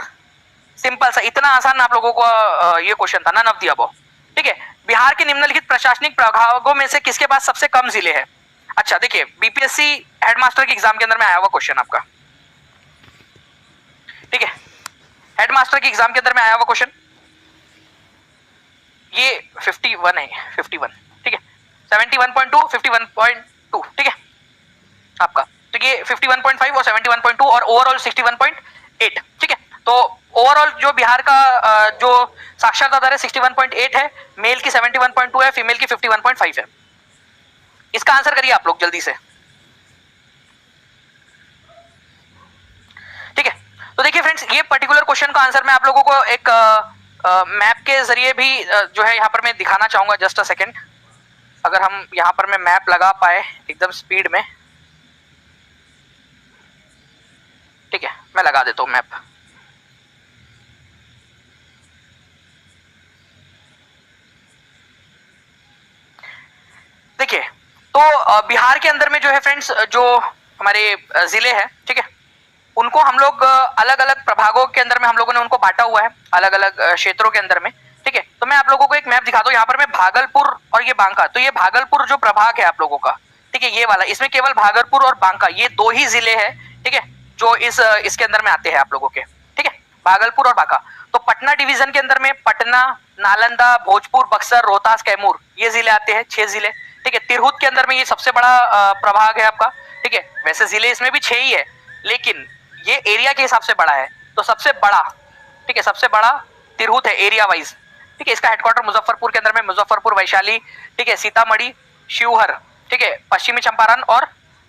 सिंपल सा, इतना आसान आप लोगों को ये क्वेश्चन था, नन ऑफ द अबव। ठीक है, बिहार के निम्नलिखित प्रशासनिक प्रभागों में से किसके पास सबसे कम जिले हैं? अच्छा देखिए, बीपीएससी हेडमास्टर के एग्जाम के अंदर में आया हुआ क्वेश्चन आपका। ठीक है, हेडमास्टर के एग्जाम के अंदर में आया हुआ क्वेश्चन, ये 51 है, 51। ठीक है, 71.2, 51.2। ठीक है आपका, तो ये 51.5 और 71.2 और ओवरऑल 61.8। ठीक है, तो ओवरऑल जो बिहार का जो साक्षरता दर है 61.8 है, मेल की 71.2 है, फीमेल की 51.5 है। इसका आंसर करिए आप लोग जल्दी से। ठीक है, तो देखिए फ्रेंड्स, ये पर्टिकुलर क्वेश्चन का आंसर मैं आप लोगों को एक मैप के जरिए भी जो है यहाँ पर मैं दिखाना चाहूंगा। जस्ट अ सेकेंड, अगर हम यहाँ पर मैं मैप लगा पाए एकदम स्पीड में। ठीक है, मैं लगा देता हूँ मैप। देखिए, तो बिहार के अंदर में जो है फ्रेंड्स, जो हमारे जिले हैं, ठीक है, उनको हम लोग अलग अलग प्रभागों के अंदर में हम लोगों ने उनको बांटा हुआ है, अलग अलग क्षेत्रों के अंदर में। ठीक है, तो मैं आप लोगों को एक मैप दिखा दूं यहाँ पर मैं, भागलपुर और ये बांका। तो ये भागलपुर जो प्रभाग है आप लोगों का, ठीक है, ये वाला, इसमें केवल भागलपुर और बांका ये दो ही जिले हैं। ठीक है, जो इसके अंदर में आते हैं आप लोगों के। ठीक है, भागलपुर और बांका। तो पटना डिवीजन के अंदर में पटना, नालंदा, भोजपुर, बक्सर, रोहतास, कैमूर ये जिले आते हैं, 6 जिले। ठीक है, तिरहुत के अंदर में ये सबसे बड़ा प्रभाग है आपका। ठीक है, वैसे जिले इसमें भी 6 ही है, लेकिन ये एरिया के हिसाब से बड़ा है, तो सबसे बड़ा, ठीक है, सबसे बड़ा तिरहुत है एरिया वाइज। ठीक है, इसका हेडक्वार्टर मुजफ्फरपुर के अंदर में, मुजफ्फरपुर, वैशाली, ठीक है, सीतामढ़ी, शिवहर, ठीक है, पश्चिमी चंपारण और,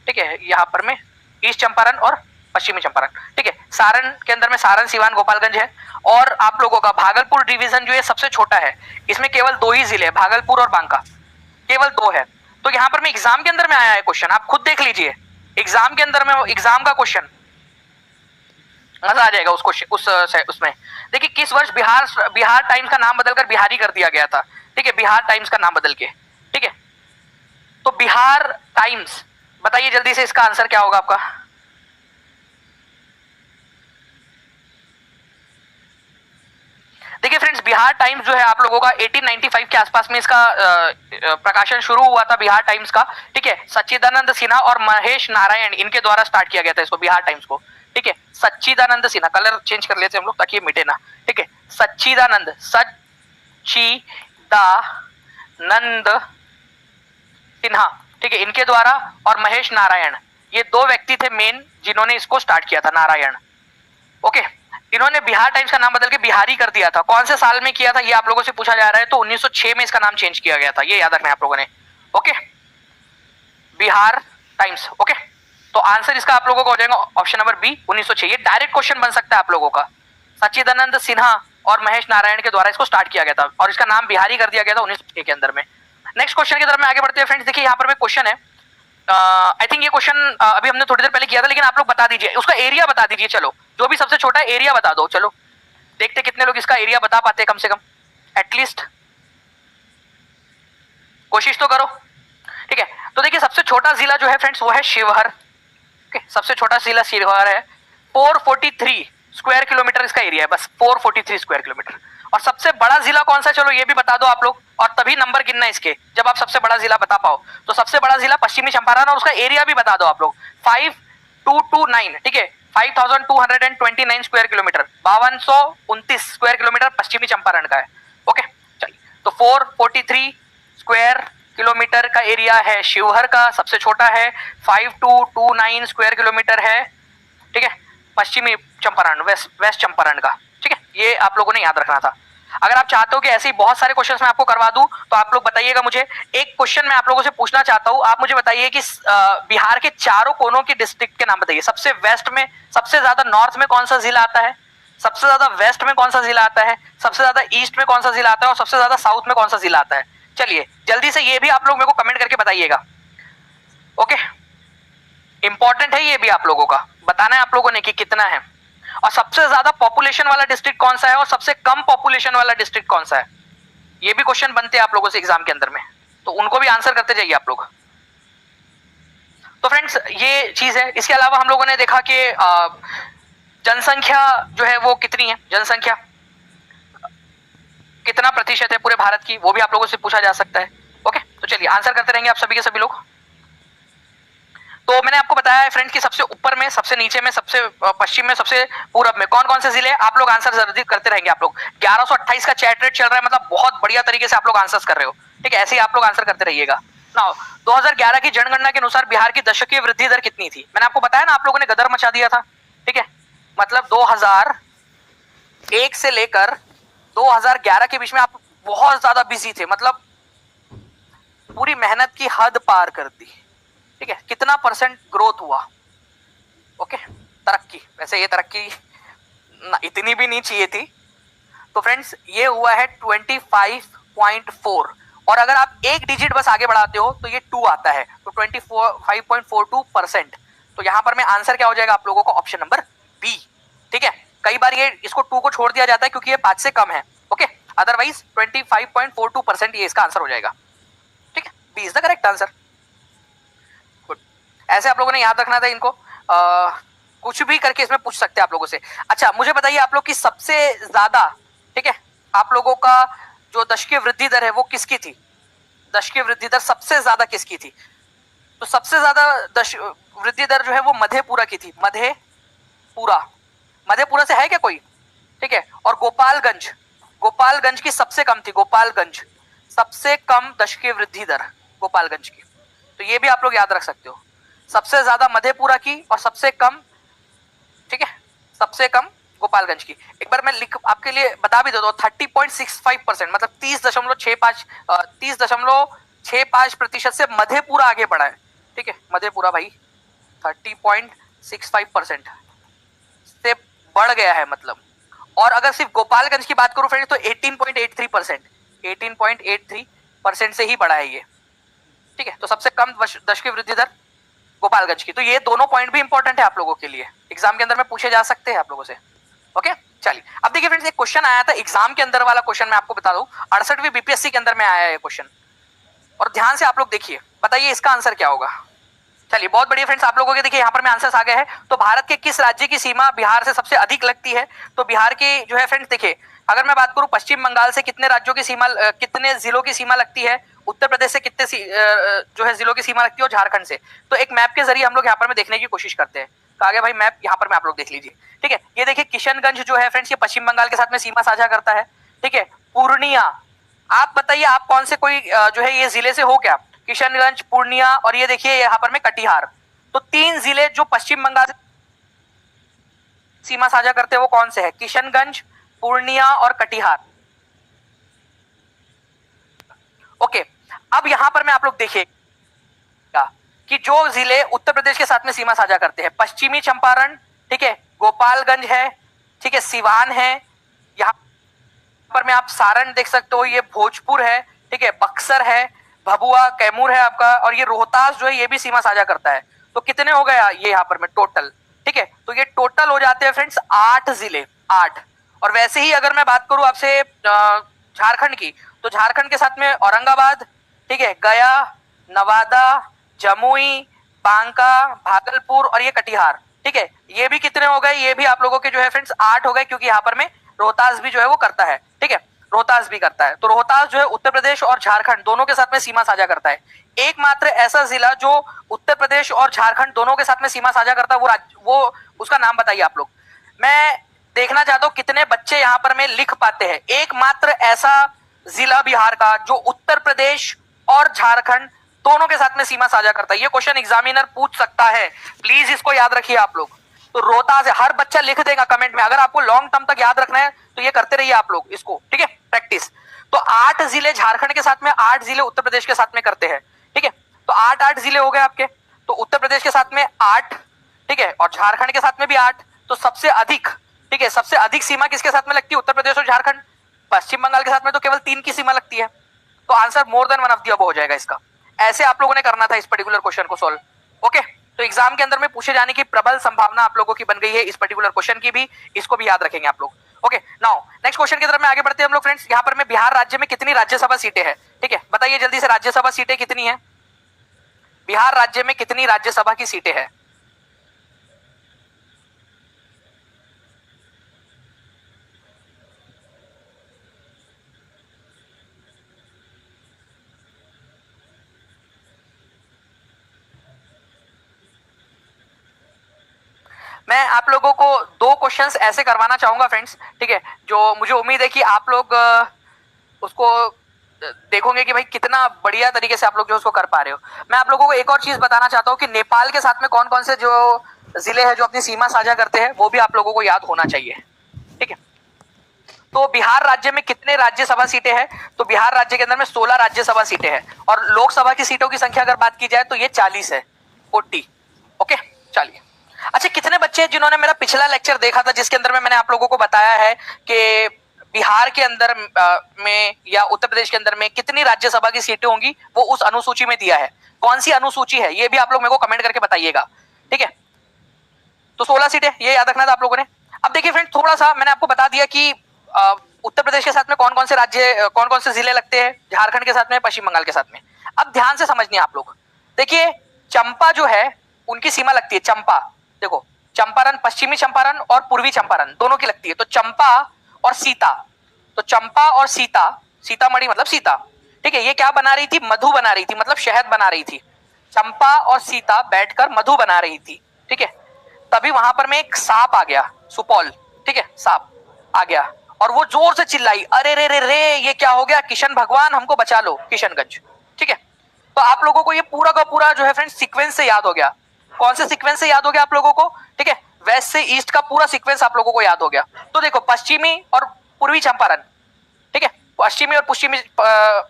ठीक है, यहाँ पर में ईस्ट चंपारण और पश्चिमी चंपारण। ठीक है, सारण के अंदर में सारण, सिवान, गोपालगंज है। और आप लोगों का भागलपुर डिवीजन जो है सबसे छोटा है, इसमें केवल 2 ही जिले, भागलपुर और बांका, केवल 2 है। तो यहाँ पर में एग्जाम के अंदर में आया है क्वेश्चन, आप खुद देख लीजिए एग्जाम के अंदर में, एग्जाम का क्वेश्चन, मजा आ जाएगा उसमें। देखिए, किस वर्ष बिहार टाइम्स का नाम बदलकर बिहारी कर दिया गया था? ठीक है, बिहार टाइम्स का नाम बदल के। ठीक है, तो बिहार टाइम्स, बताइए जल्दी से इसका आंसर क्या होगा आपका? देखिए फ्रेंड्स, बिहार टाइम्स जो है आप लोगों का 1895 के आसपास में इसका प्रकाशन शुरू हुआ था, बिहार टाइम्स का। ठीक है, सच्चिदानंद सिन्हा और महेश नारायण इनके द्वारा स्टार्ट किया गया था इसको, बिहार टाइम्स को। ठीक है, सच्चिदानंद सिन्हा, कलर चेंज कर लेते हैं हम लोग ताकि ये मिटे ना। ठीक है, सच्चिदानंद, सच्चिदानंद सिन्हा, ठीक है, इनके द्वारा, और महेश नारायण, ये 2 व्यक्ति थे मेन जिन्होंने इसको स्टार्ट किया था, नारायण। ओके, इन्होंने बिहार टाइम्स का नाम बदल के बिहारी कर दिया था। कौन से साल में किया था ये आप लोगों से पूछा जा रहा है, तो 1906 में इसका नाम चेंज किया गया था, ये याद रखना है आप लोगों ने। Okay, Bihar times. ओके, तो आंसर इसका आप लोगों का हो जाएगा ऑप्शन नंबर बी 1906। ये डायरेक्ट क्वेश्चन बन सकता है आप लोगों का। सच्चिदानंद सिन्हा और महेश नारायण के द्वारा इसको स्टार्ट किया गया था और इसका नाम बिहारी कर दिया गया था 1906 के अंदर में। नेक्स्ट क्वेश्चन की तरफ में आगे बढ़ते हैं फ्रेंड्स। देखिए यहाँ पर में क्वेश्चन है, आई थिंक ये क्वेश्चन अभी हमने थोड़ी देर पहले किया था, लेकिन आप लोग बता दीजिए उसका एरिया बता दीजिए। चलो, जो भी सबसे छोटा एरिया बता दो। चलो देखते कितने लोग इसका एरिया बता पाते हैं, कम से कम एटलीस्ट कोशिश तो करो। ठीक है, तो देखिए सबसे छोटा जिला जो है फ्रेंड्स वो है शिवहर। सबसे छोटा जिला शिवहर है, 443 स्क्वायर किलोमीटर इसका एरिया है, बस 443 स्क्वायर किलोमीटर। और सबसे बड़ा जिला कौन सा, चलो ये भी बता दो आप लोग, और तभी नंबर गिनना इसके जब आप सबसे बड़ा जिला बता पाओ। तो सबसे बड़ा जिला पश्चिमी चंपारण और उसका एरिया भी बता दो आप लोग, 5229। ठीक है, 5229 स्क्वायर किलोमीटर, 5229 स्क्वायर किलोमीटर पश्चिमी चंपारण का है। ओके चलिए, तो 443 स्क्वायर किलोमीटर का एरिया है शिवहर का, सबसे छोटा है 5229 स्क्वायर किलोमीटर है। ठीक है, पश्चिमी चंपारण, वेस्ट चंपारण का। ठीक है, ये आप लोगों ने याद रखना था। अगर आप चाहते हो कि ऐसे ही बहुत सारे क्वेश्चंस मैं आपको करवा दूं तो आप लोग बताइएगा मुझे। एक क्वेश्चन मैं आप लोगों से पूछना चाहता हूं, आप मुझे बताइए कि बिहार के चारों कोनों के डिस्ट्रिक्ट के नाम बताइए। सबसे वेस्ट में, सबसे ज्यादा नॉर्थ में कौन सा जिला आता है, सबसे ज्यादा वेस्ट में कौन सा जिला आता है, सबसे ज्यादा ईस्ट में कौन सा जिला आता है और सबसे ज्यादा साउथ में कौन सा जिला आता है। चलिए जल्दी से ये भी आप लोग मेरे को कमेंट करके बताइएगा। ओके, इंपॉर्टेंट है ये भी, आप लोगों का बताना है आप लोगों ने कि कितना है, और सबसे ज्यादा पॉपुलेशन वाला डिस्ट्रिक्ट कौन सा है और सबसे कम पॉपुलेशन वाला डिस्ट्रिक्ट कौन सा है। ये भी क्वेश्चन बनते हैं आप लोगों से एग्जाम के अंदर में, तो उनको भी आंसर करते जाइए आप लोग। तो फ्रेंड्स ये चीज है। इसके अलावा हम लोगों ने देखा कि जनसंख्या जो है वो कितनी है, जनसंख्या कितना प्रतिशत है पूरे भारत की, वो भी आप लोगों से पूछा जा सकता है। ओके, तो चलिए आंसर करते रहेंगे आप सभी के सभी लोग। तो मैंने आपको बताया है फ्रेंड्स कि सबसे ऊपर में, सबसे नीचे में, सबसे पश्चिम में, सबसे पूरब में कौन कौन से जिले, आप लोग आंसर जरूर करते रहेंगे आप लोग। 1128 का चैट रेट चल रहा है, मतलब बहुत बढ़िया तरीके से आप लोग आंसर्स कर रहे हो। ठीक है, ऐसे ही आप लोग आंसर करते रहिएगा। नाउ 2011 की जनगणना के अनुसार बिहार की दशकीय वृद्धि दर कितनी थी, मैंने आपको बताया ना, आप लोगों ने गदर मचा दिया था। ठीक है, मतलब 2001 से लेकर 2011 के बीच में आप बहुत ज्यादा बिजी थे, मतलब पूरी मेहनत की हद पार कर दी। ठीक है, कितना परसेंट ग्रोथ हुआ। ओके, तरक्की, वैसे ये तरक्की इतनी भी नहीं चाहिए थी। तो फ्रेंड्स ये हुआ है 25.4, और अगर आप एक डिजिट बस आगे बढ़ाते हो तो ये 2 आता है, तो 25.42%। तो यहां पर में आंसर क्या हो जाएगा आप लोगों को, ऑप्शन नंबर बी। ठीक है, कई बार ये इसको 2 को छोड़ दिया जाता है क्योंकि ये 5 से कम है। ओके, अदरवाइज 25.42% ये इसका आंसर हो जाएगा। ठीक है, B is the correct answer. Good, ऐसे आप लोगों ने याद रखना था इनको, कुछ भी करके इसमें पूछ सकते हैं आप लोगों से। अच्छा मुझे बताइए आप लोग की सबसे ज्यादा, ठीक है, आप लोगों का जो दशकीय वृद्धि दर है वो किसकी थी, दशकीय वृद्धि दर सबसे ज्यादा किसकी थी। तो सबसे ज्यादा वृद्धि दर जो है वो मधेपुरा की थी, मधेपुरा, मधेपुरा से है क्या कोई। ठीक है, और गोपालगंज, गोपालगंज की सबसे कम थी, गोपालगंज सबसे कम दशकीय वृद्धि दर गोपालगंज की। तो ये भी आप लोग याद रख सकते हो, सबसे ज्यादा मधेपुरा की और सबसे कम, ठीक है, सबसे कम गोपालगंज की। एक बार मैं लिख आपके लिए बता भी देता हूं, 30.65%, मतलब 30.65% से मधेपुरा आगे बढ़ा है। ठीक है, मधेपुरा भाई 30.65% से बढ़ गया है मतलब। और अगर सिर्फ गोपालगंज की बात करूं फ्रेंड्स तो 18.83% से ही बढ़ा है ये। ठीक है, तो सबसे कम दशकीय वृद्धि दर गोपालगंज की। तो ये दोनों पॉइंट भी इंपॉर्टेंट है आप लोगों के लिए, एग्जाम के अंदर में पूछे जा सकते हैं आप लोगों से। ओके चलिए, अब देखिए फ्रेंड्स, एक क्वेश्चन आया था एग्जाम के अंदर वाला क्वेश्चन, मैं आपको बता दूं 68वीं बीपीएससी के अंदर में आया है क्वेश्चन, और ध्यान से आप लोग देखिए, बताइए इसका आंसर क्या होगा। चलिए बहुत बढ़िया फ्रेंड्स, आप लोगों के देखिए यहाँ पर में आंसर्स आ गए हैं। तो भारत के किस राज्य की सीमा बिहार से सबसे अधिक लगती है, तो बिहार की जो है फ्रेंड्स देखिए, अगर मैं बात करूं पश्चिम बंगाल से कितने राज्यों की सीमा, कितने जिलों की सीमा लगती है, उत्तर प्रदेश से कितने जो है जिलों की सीमा लगती है, और झारखंड से। तो एक मैप के जरिए हम लोग यहाँ पर में देखने की कोशिश करते हैं। कहा गया भाई मैप, यहाँ पर में आप लोग देख लीजिए। ठीक है, ये देखिए किशनगंज जो है फ्रेंड्स, ये पश्चिम बंगाल के साथ में सीमा साझा करता है। ठीक है, पूर्णिया, आप बताइए आप कौन से कोई जो है ये जिले से हो क्या, किशनगंज, पूर्णिया, और ये देखिए यहाँ पर में कटिहार। तो 3 जिले जो पश्चिम बंगाल सीमा साझा करते हैं वो कौन से है? किशनगंज, पूर्णिया और कटिहार। ओके, अब यहां पर मैं आप लोग देखिएगा कि जो जिले उत्तर प्रदेश के साथ में सीमा साझा करते हैं, पश्चिमी चंपारण, ठीक है, गोपालगंज है, ठीक है, सिवान है, यहाँ पर में आप सारण देख सकते हो, ये भोजपुर है, ठीक है, बक्सर है, भभुआ कैमूर है आपका, और ये रोहतास जो है ये भी सीमा साझा करता है। तो कितने हो गया ये यहाँ पर में टोटल? ठीक है, तो ये टोटल हो जाते हैं फ्रेंड्स 8 जिले, 8। और वैसे ही अगर मैं बात करूं आपसे झारखंड की, तो झारखंड के साथ में औरंगाबाद, ठीक है, गया, नवादा, जमुई, बांका, भागलपुर और ये कटिहार, ठीक है, ये भी कितने हो गए? ये भी आप लोगों के जो है फ्रेंड्स 8 हो गए, क्योंकि यहाँ पर में रोहतास भी जो है वो करता है, ठीक है, रोहतास भी करता है। तो रोहतास जो है उत्तर प्रदेश और झारखंड दोनों के साथ में सीमा साझा करता है। एकमात्र ऐसा जिला जो उत्तर प्रदेश और झारखंड दोनों के साथ में सीमा साझा करता है, वो उसका नाम बताइए आप लोग। मैं देखना चाहता हूं कितने बच्चे यहां पर में लिख पाते हैं। एकमात्र ऐसा जिला बिहार का जो उत्तर प्रदेश और झारखंड दोनों के साथ में सीमा साझा करता है। ये क्वेश्चन एग्जामिनर पूछ सकता है, प्लीज इसको याद रखिए आप लोग। तो रोहतास, हर बच्चा लिख देगा कमेंट में। अगर आपको लॉन्ग टर्म तक याद रखना है तो ये करते रहिए आप लोग इसको, ठीक है, प्रैक्टिस। तो 8 जिले झारखंड के साथ में, 8 जिले उत्तर प्रदेश के साथ में करते हैं, ठीक है। तो 8 जिले हो गए आपके। तो उत्तर प्रदेश के साथ में 8, ठीक है, और झारखंड के साथ में भी 8। तो सबसे अधिक, ठीक है, सबसे अधिक सीमा किसके साथ में लगती है? उत्तर प्रदेश और झारखंड। पश्चिम बंगाल के साथ में तो केवल 3 की सीमा लगती है। तो answer more than one of the above हो जाएगा इसका। ऐसे आप लोगों ने करना था इस पर्टिकुलर क्वेश्चन को सॉल्व। ओके, तो एग्जाम के अंदर में पूछे जाने की प्रबल संभावना आप लोगों की बन गई है इस पर्टिकुलर क्वेश्चन की भी। इसको भी याद रखेंगे आप लोग। ओके, नाउ नेक्स्ट क्वेश्चन की तरफ में आगे बढ़ते हैं हम लोग फ्रेंड्स। यहाँ पर में बिहार राज्य में कितनी राज्यसभा सीटें हैं? ठीक है, बताइए जल्दी से, राज्यसभा सीटें कितनी है? बिहार राज्य में कितनी राज्यसभा की सीटें हैं? मैं आप लोगों को 2 क्वेश्चंस ऐसे करवाना चाहूंगा फ्रेंड्स, ठीक है, जो मुझे उम्मीद है कि आप लोग उसको देखोगे कि भाई कितना बढ़िया तरीके से आप लोग जो उसको कर पा रहे हो। मैं आप लोगों को एक और चीज बताना चाहता हूँ कि नेपाल के साथ में कौन कौन से जो जिले हैं जो अपनी सीमा साझा करते हैं वो भी आप लोगों को याद होना चाहिए, ठीक है। तो बिहार राज्य में कितने राज्यसभा सीटें हैं? तो बिहार राज्य के अंदर में 16 राज्यसभा सीटें हैं, और लोकसभा की सीटों की संख्या अगर बात की जाए तो ये 40 है, 40। ओके, चलिए। अच्छा, कितने बच्चे हैं जिन्होंने मेरा पिछला लेक्चर देखा था जिसके अंदर में मैंने आप लोगों को बताया है कि बिहार के अंदर में या उत्तर प्रदेश के अंदर में कितनी राज्यसभा की सीटें होंगी, वो उस अनुसूची में दिया है। कौन सी अनुसूची है ये भी आप लोग मेरे को कमेंट करके बताइएगा, ठीक है। तो 16 सीटें ये याद रखना था आप लोगों ने। अब देखिए फ्रेंड, थोड़ा सा मैंने आपको बता दिया कि उत्तर प्रदेश के साथ में कौन कौन से राज्य, कौन कौन से जिले लगते हैं, झारखंड के साथ में, पश्चिम बंगाल के साथ में। अब ध्यान से समझनी आप लोग। देखिए, चंपा जो है उनकी सीमा लगती है, चंपा, देखो, चंपारण, पश्चिमी चंपारण और पूर्वी चंपारण दोनों की लगती है। तो चंपा और सीता, तो चंपा और सीता, सीतामढ़ी मतलब सीता, ठीक है, ये क्या बना रही थी? मधु बना रही थी, मतलब शहद बना रही थी। चंपा और सीता बैठकर मधु बना रही थी, ठीक है। तभी वहां पर में एक सांप आ गया, सुपौल, ठीक है, सांप आ गया और वो जोर से चिल्लाई, अरे रे रे रे, ये क्या हो गया? किशन भगवान हमको बचा लो, किशनगंज, ठीक है। तो आप लोगों को ये पूरा का पूरा जो है फ्रेंड्स सीक्वेंस से याद हो गया। कौन से सीक्वेंस से याद हो गया आप लोगों को? ठीक है, वेस्ट से ईस्ट का पूरा सीक्वेंस आप लोगों को याद हो गया। तो देखो, पश्चिमी और पूर्वी चंपारण, ठीक है, पश्चिमी और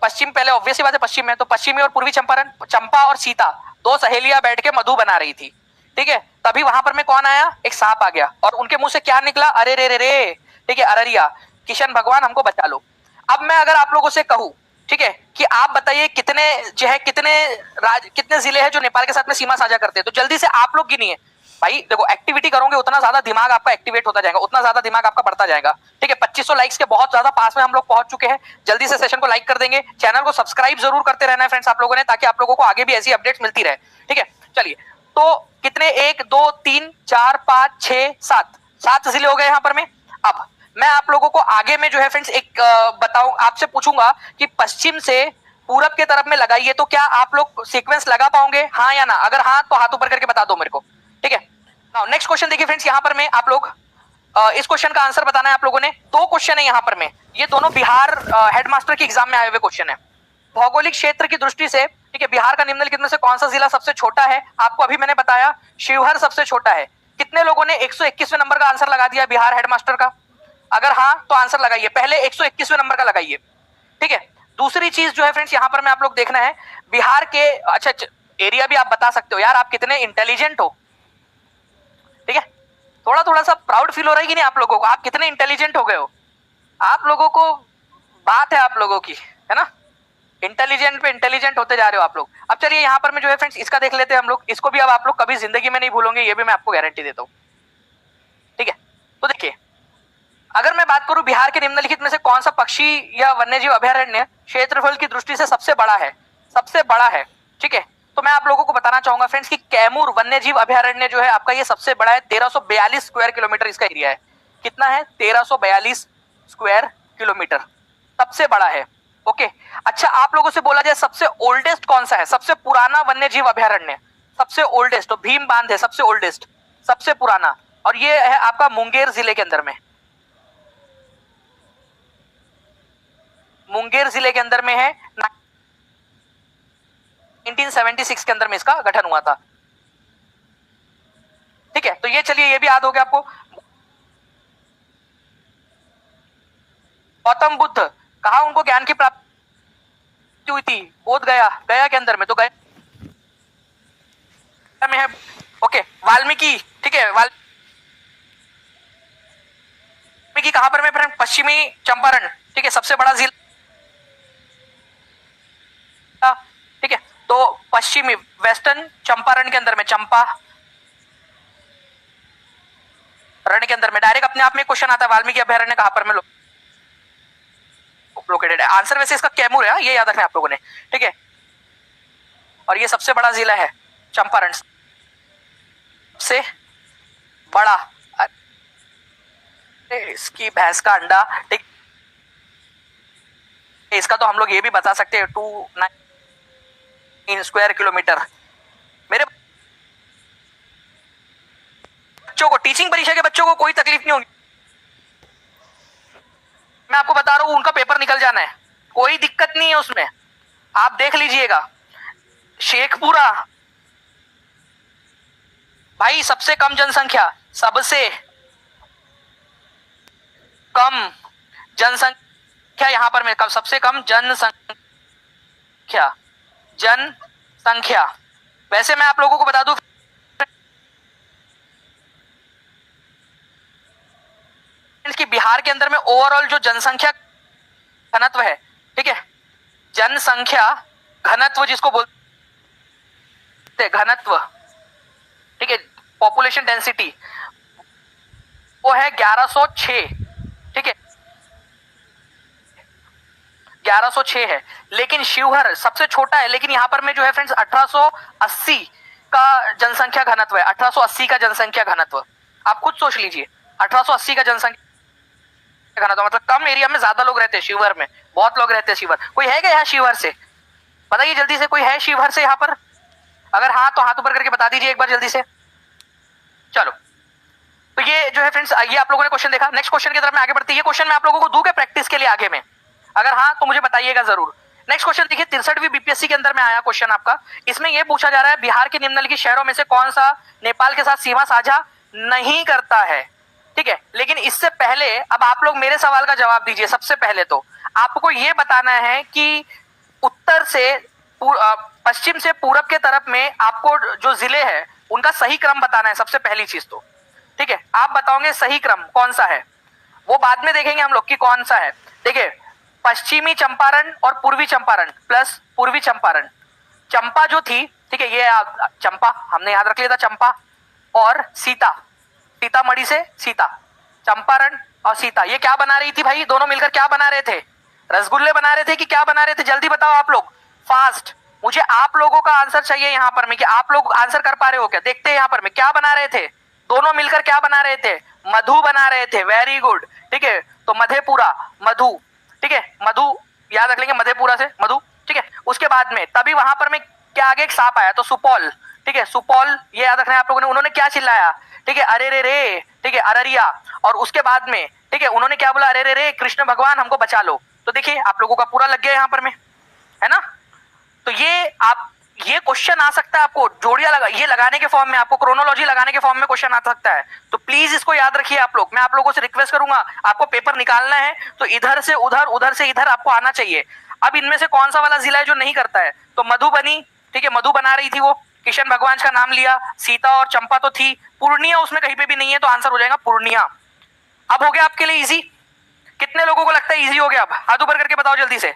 पश्चिम पहले ऑब्वियसली बात है पश्चिम में, तो पश्चिमी और पूर्वी चंपारण, चंपा और सीता, 2 सहेलियां बैठ के मधु बना रही थी, ठीक है। तभी वहां पर में कौन आया? एक सांप आ गया और उनके मुंह से क्या निकला? अरे रे रे रे, ठीक है, अररिया, किशन भगवान हमको बचा लो। अब मैं अगर आप लोगों से कहूं, ठीक है, कि आप बताइए कितने जो है, कितने जिले हैं जो नेपाल के साथ में सीमा साझा करते हैं, तो जल्दी से आप लोग गिनिए। भाई देखो, एक्टिविटी करोगे उतना ज्यादा दिमाग आपका एक्टिवेट होता जाएगा, उतना ज्यादा दिमाग आपका बढ़ता जाएगा, ठीक है। 2500 लाइक्स के बहुत ज्यादा पास में हम लोग पहुंच चुके हैं। जल्दी से सेशन को लाइक कर देंगे, चैनल को सब्सक्राइब जरूर करते रहना है फ्रेंड्स आप लोगों ने, ताकि आप लोगों को आगे भी ऐसी अपडेट्स मिलती रहे, ठीक है। चलिए, तो कितने? 1 2 3 4 5 6 7 जिले हो गए यहाँ पर में। अब मैं आप लोगों को आगे में जो है फ्रेंड्स एक बताऊं, आपसे पूछूंगा कि पश्चिम से पूरब के तरफ में लगाइए, तो क्या आप लोग सीक्वेंस लगा पाओगे, हाँ या ना? अगर हाँ तो हाथ ऊपर करके बता दो मेरे को, ठीक है। नाउ नेक्स्ट क्वेश्चन देखिए फ्रेंड्स, यहाँ पर में आप लोग इस क्वेश्चन का आंसर बताना है आप लोगों ने। 2 क्वेश्चन है यहाँ पर में, ये दोनों बिहार हेडमास्टर के एग्जाम में आए हुए क्वेश्चन है। भौगोलिक क्षेत्र की दृष्टि से, ठीक है, बिहार का निम्नलिखित में से कौन सा जिला सबसे छोटा है? आपको अभी मैंने बताया शिवहर सबसे छोटा है, कितने लोगों ने 121वें नंबर का आंसर लगा दिया बिहार हेडमास्टर का? अगर हाँ तो आंसर लगाइए, पहले 121वें नंबर का लगाइए। ठीक है, दूसरी चीज जो है फ्रेंड्स यहाँ पर मैं आप लोग देखना है बिहार के, अच्छा एरिया भी आप बता सकते हो यार, आप कितने इंटेलिजेंट हो। ठीक है, थोड़ा थोड़ा सा प्राउड फील हो रहा है कि नहीं आप लोगों को, आप कितने इंटेलिजेंट हो गए हो। आप लोगों को बात है आप लोगों की, है ना, इंटेलिजेंट पे इंटेलिजेंट होते जा रहे हो आप लोग। अब चलिए यहाँ पर मैं जो है फ्रेंड्स इसका देख लेते हैं हम लोग, इसको भी अब आप लोग कभी जिंदगी में नहीं भूलोगे, ये भी मैं आपको गारंटी देता हूँ। ठीक है, तो देखिए अगर मैं बात करूं बिहार के निम्नलिखित में से कौन सा पक्षी या वन्यजीव अभयारण्य क्षेत्रफल की दृष्टि से सबसे बड़ा है, सबसे बड़ा है। ठीक है, तो मैं आप लोगों को बताना चाहूंगा फ्रेंड्स कि कैमूर वन्यजीव अभयारण्य जो है आपका ये सबसे बड़ा है, 1342 स्क्वायर किलोमीटर इसका एरिया है। कितना है? 1342 स्क्वायर किलोमीटर, सबसे बड़ा है। ओके, अच्छा आप लोगों से बोला जाए सबसे ओल्डेस्ट कौन सा है, सबसे पुराना वन्यजीव अभयारण्य, सबसे ओल्डेस्ट तो भीम बांध है, सबसे ओल्डेस्ट, सबसे पुराना, और ये है आपका मुंगेर जिले के अंदर में, मुंगेर जिले के अंदर में है। 1976 के अंदर में इसका गठन हुआ था। ठीक है, तो ये चलिए ये भी याद हो गया आपको। गौतम बुद्ध कहा उनको ज्ञान की प्राप्ति हुई थी? बोध गया, गया के अंदर में, तो गया में है। ओके, वाल्मीकि, ठीक है, वाल्मीकि कहां पर में फ्रेंड? पश्चिमी चंपारण, ठीक है, सबसे बड़ा जिला। ठीक है, तो पश्चिमी वेस्टर्न चंपारण के अंदर में, चंपा रण के अंदर में, डायरेक्ट अपने आप में क्वेश्चन आता है वाल्मीकि अभयारण्य कहां पर में लोकेटेड है। आंसर वैसे इसका कैमूर है, ये याद रखना आप लोगों ने। ठीक है, और ये सबसे बड़ा जिला है चंपारण, सबसे बड़ा, इसकी भैंस का अंडा। ठीक, इसका तो हम लोग ये भी बता सकते हैं 209 स्क्वायर किलोमीटर। मेरे बच्चों को, टीचिंग परीक्षा के बच्चों को कोई तकलीफ नहीं होगी, मैं आपको बता रहा हूं, उनका पेपर निकल जाना है, कोई दिक्कत नहीं है उसमें, आप देख लीजिएगा। शेखपुरा भाई सबसे कम जनसंख्या, सबसे कम जनसंख्या यहां पर में, सबसे कम जनसंख्या, जनसंख्या। वैसे मैं आप लोगों को बता दूं कि बिहार के अंदर में ओवरऑल जो जनसंख्या घनत्व है, ठीक है, जनसंख्या घनत्व जिसको बोलते घनत्व, ठीक है, पॉपुलेशन डेंसिटी, वो है 1106। ठीक है, 1106 है, लेकिन शिवहर सबसे छोटा है, लेकिन यहां पर में जो है फ्रेंड्स 1880 का जनसंख्या घनत्व है, 1880 का जनसंख्या घनत्व। आप खुद सोच लीजिए, 1880 का जनसंख्या घनत्व, मतलब कम एरिया में ज्यादा लोग रहते हैं। शिवहर में बहुत लोग रहते हैं। शिवहर कोई है क्या यहाँ शिवहर से? बताइए जल्दी से, कोई है शिवहर से यहाँ पर? अगर हाँ तो हाथ ऊपर करके बता दीजिए एक बार जल्दी से। चलो, तो ये जो है फ्रेंड्स, ये आप लोगों ने क्वेश्चन देखा। नेक्स्ट क्वेश्चन की तरफ मैं आगे बढ़ती है। ये क्वेश्चन मैं आप लोगों को दूं क्या प्रैक्टिस के लिए आगे में? अगर हाँ तो मुझे बताइएगा जरूर। नेक्स्ट क्वेश्चन देखिए, 63वीं बीपीएससी के अंदर में आया क्वेश्चन आपका। इसमें यह पूछा जा रहा है बिहार के निम्नलिखित शहरों में से कौन सा नेपाल के साथ सीमा साझा नहीं करता है। ठीक है, लेकिन इससे पहले अब आप लोग मेरे सवाल का जवाब दीजिए। सबसे पहले तो आपको यह बताना है कि उत्तर से पश्चिम से पूरब के तरफ में आपको जो जिले हैं उनका सही क्रम बताना है, सबसे पहली चीज तो। ठीक है, आप बताओगे सही क्रम कौन सा है, वो बाद में देखेंगे हम लोग कि कौन सा है। देखिए, पश्चिमी चंपारण और पूर्वी चंपारण प्लस पूर्वी चंपारण। चंपा जो थी, ठीक है, ये चंपा हमने याद रख लिया था, चंपा और सीता, सीतामढ़ी से सीता, चंपारण और सीता, ये क्या बना रही थी भाई? दोनों मिलकर क्या बना रहे थे? रसगुल्ले बना रहे थे कि क्या बना रहे थे? जल्दी बताओ आप लोग, फास्ट। मुझे आप लोगों का आंसर चाहिए यहाँ पर में, कि आप लोग आंसर कर पा रहे हो क्या? देखते हैं यहाँ पर में क्या बना रहे थे दोनों मिलकर, क्या बना रहे थे? मधु बना रहे थे। Very good. ठीक है, तो मधेपुरा, मधु, ठीक है, मधु याद रख लेंगे, मधेपुरा से मधु। ठीक है, उसके बाद में तभी वहां पर में क्या आगे एक सांप आया, तो सुपौल। ठीक है, सुपौल ये याद रखना है आप लोगों ने। उन्होंने क्या चिल्लाया? ठीक है, अरे रे रे, ठीक है, अररिया। और उसके बाद में ठीक है, उन्होंने क्या बोला? अरे रे रे कृष्ण भगवान हमको बचा लो। तो देखिए आप लोगों का पूरा लग गया यहाँ पर में, है ना। तो ये आप ये क्वेश्चन आ सकता है आपको जोड़ियां ये लगाने के फॉर्म में, आपको क्रोनोलॉजी लगाने के फॉर्म में क्वेश्चन आ सकता है, तो प्लीज इसको याद रखिए आप लोग। मैं आप लोगों से रिक्वेस्ट करूंगा, आपको पेपर निकालना है तो इधर से उधर, उधर से इधर आपको आना चाहिए। अब इनमें से कौन सा वाला जिला है जो नहीं करता है? तो मधुबनी, ठीक है, मधु बना रही थी वो, किशन भगवान का नाम लिया, सीता और चंपा तो थी, पूर्णिया उसमें कहीं पे भी नहीं है, तो आंसर हो जाएगा पूर्णिया। अब हो गया आपके लिए इजी। कितने लोगों को लगता है इजी हो गया? अब हाथ ऊपर करके बताओ जल्दी से।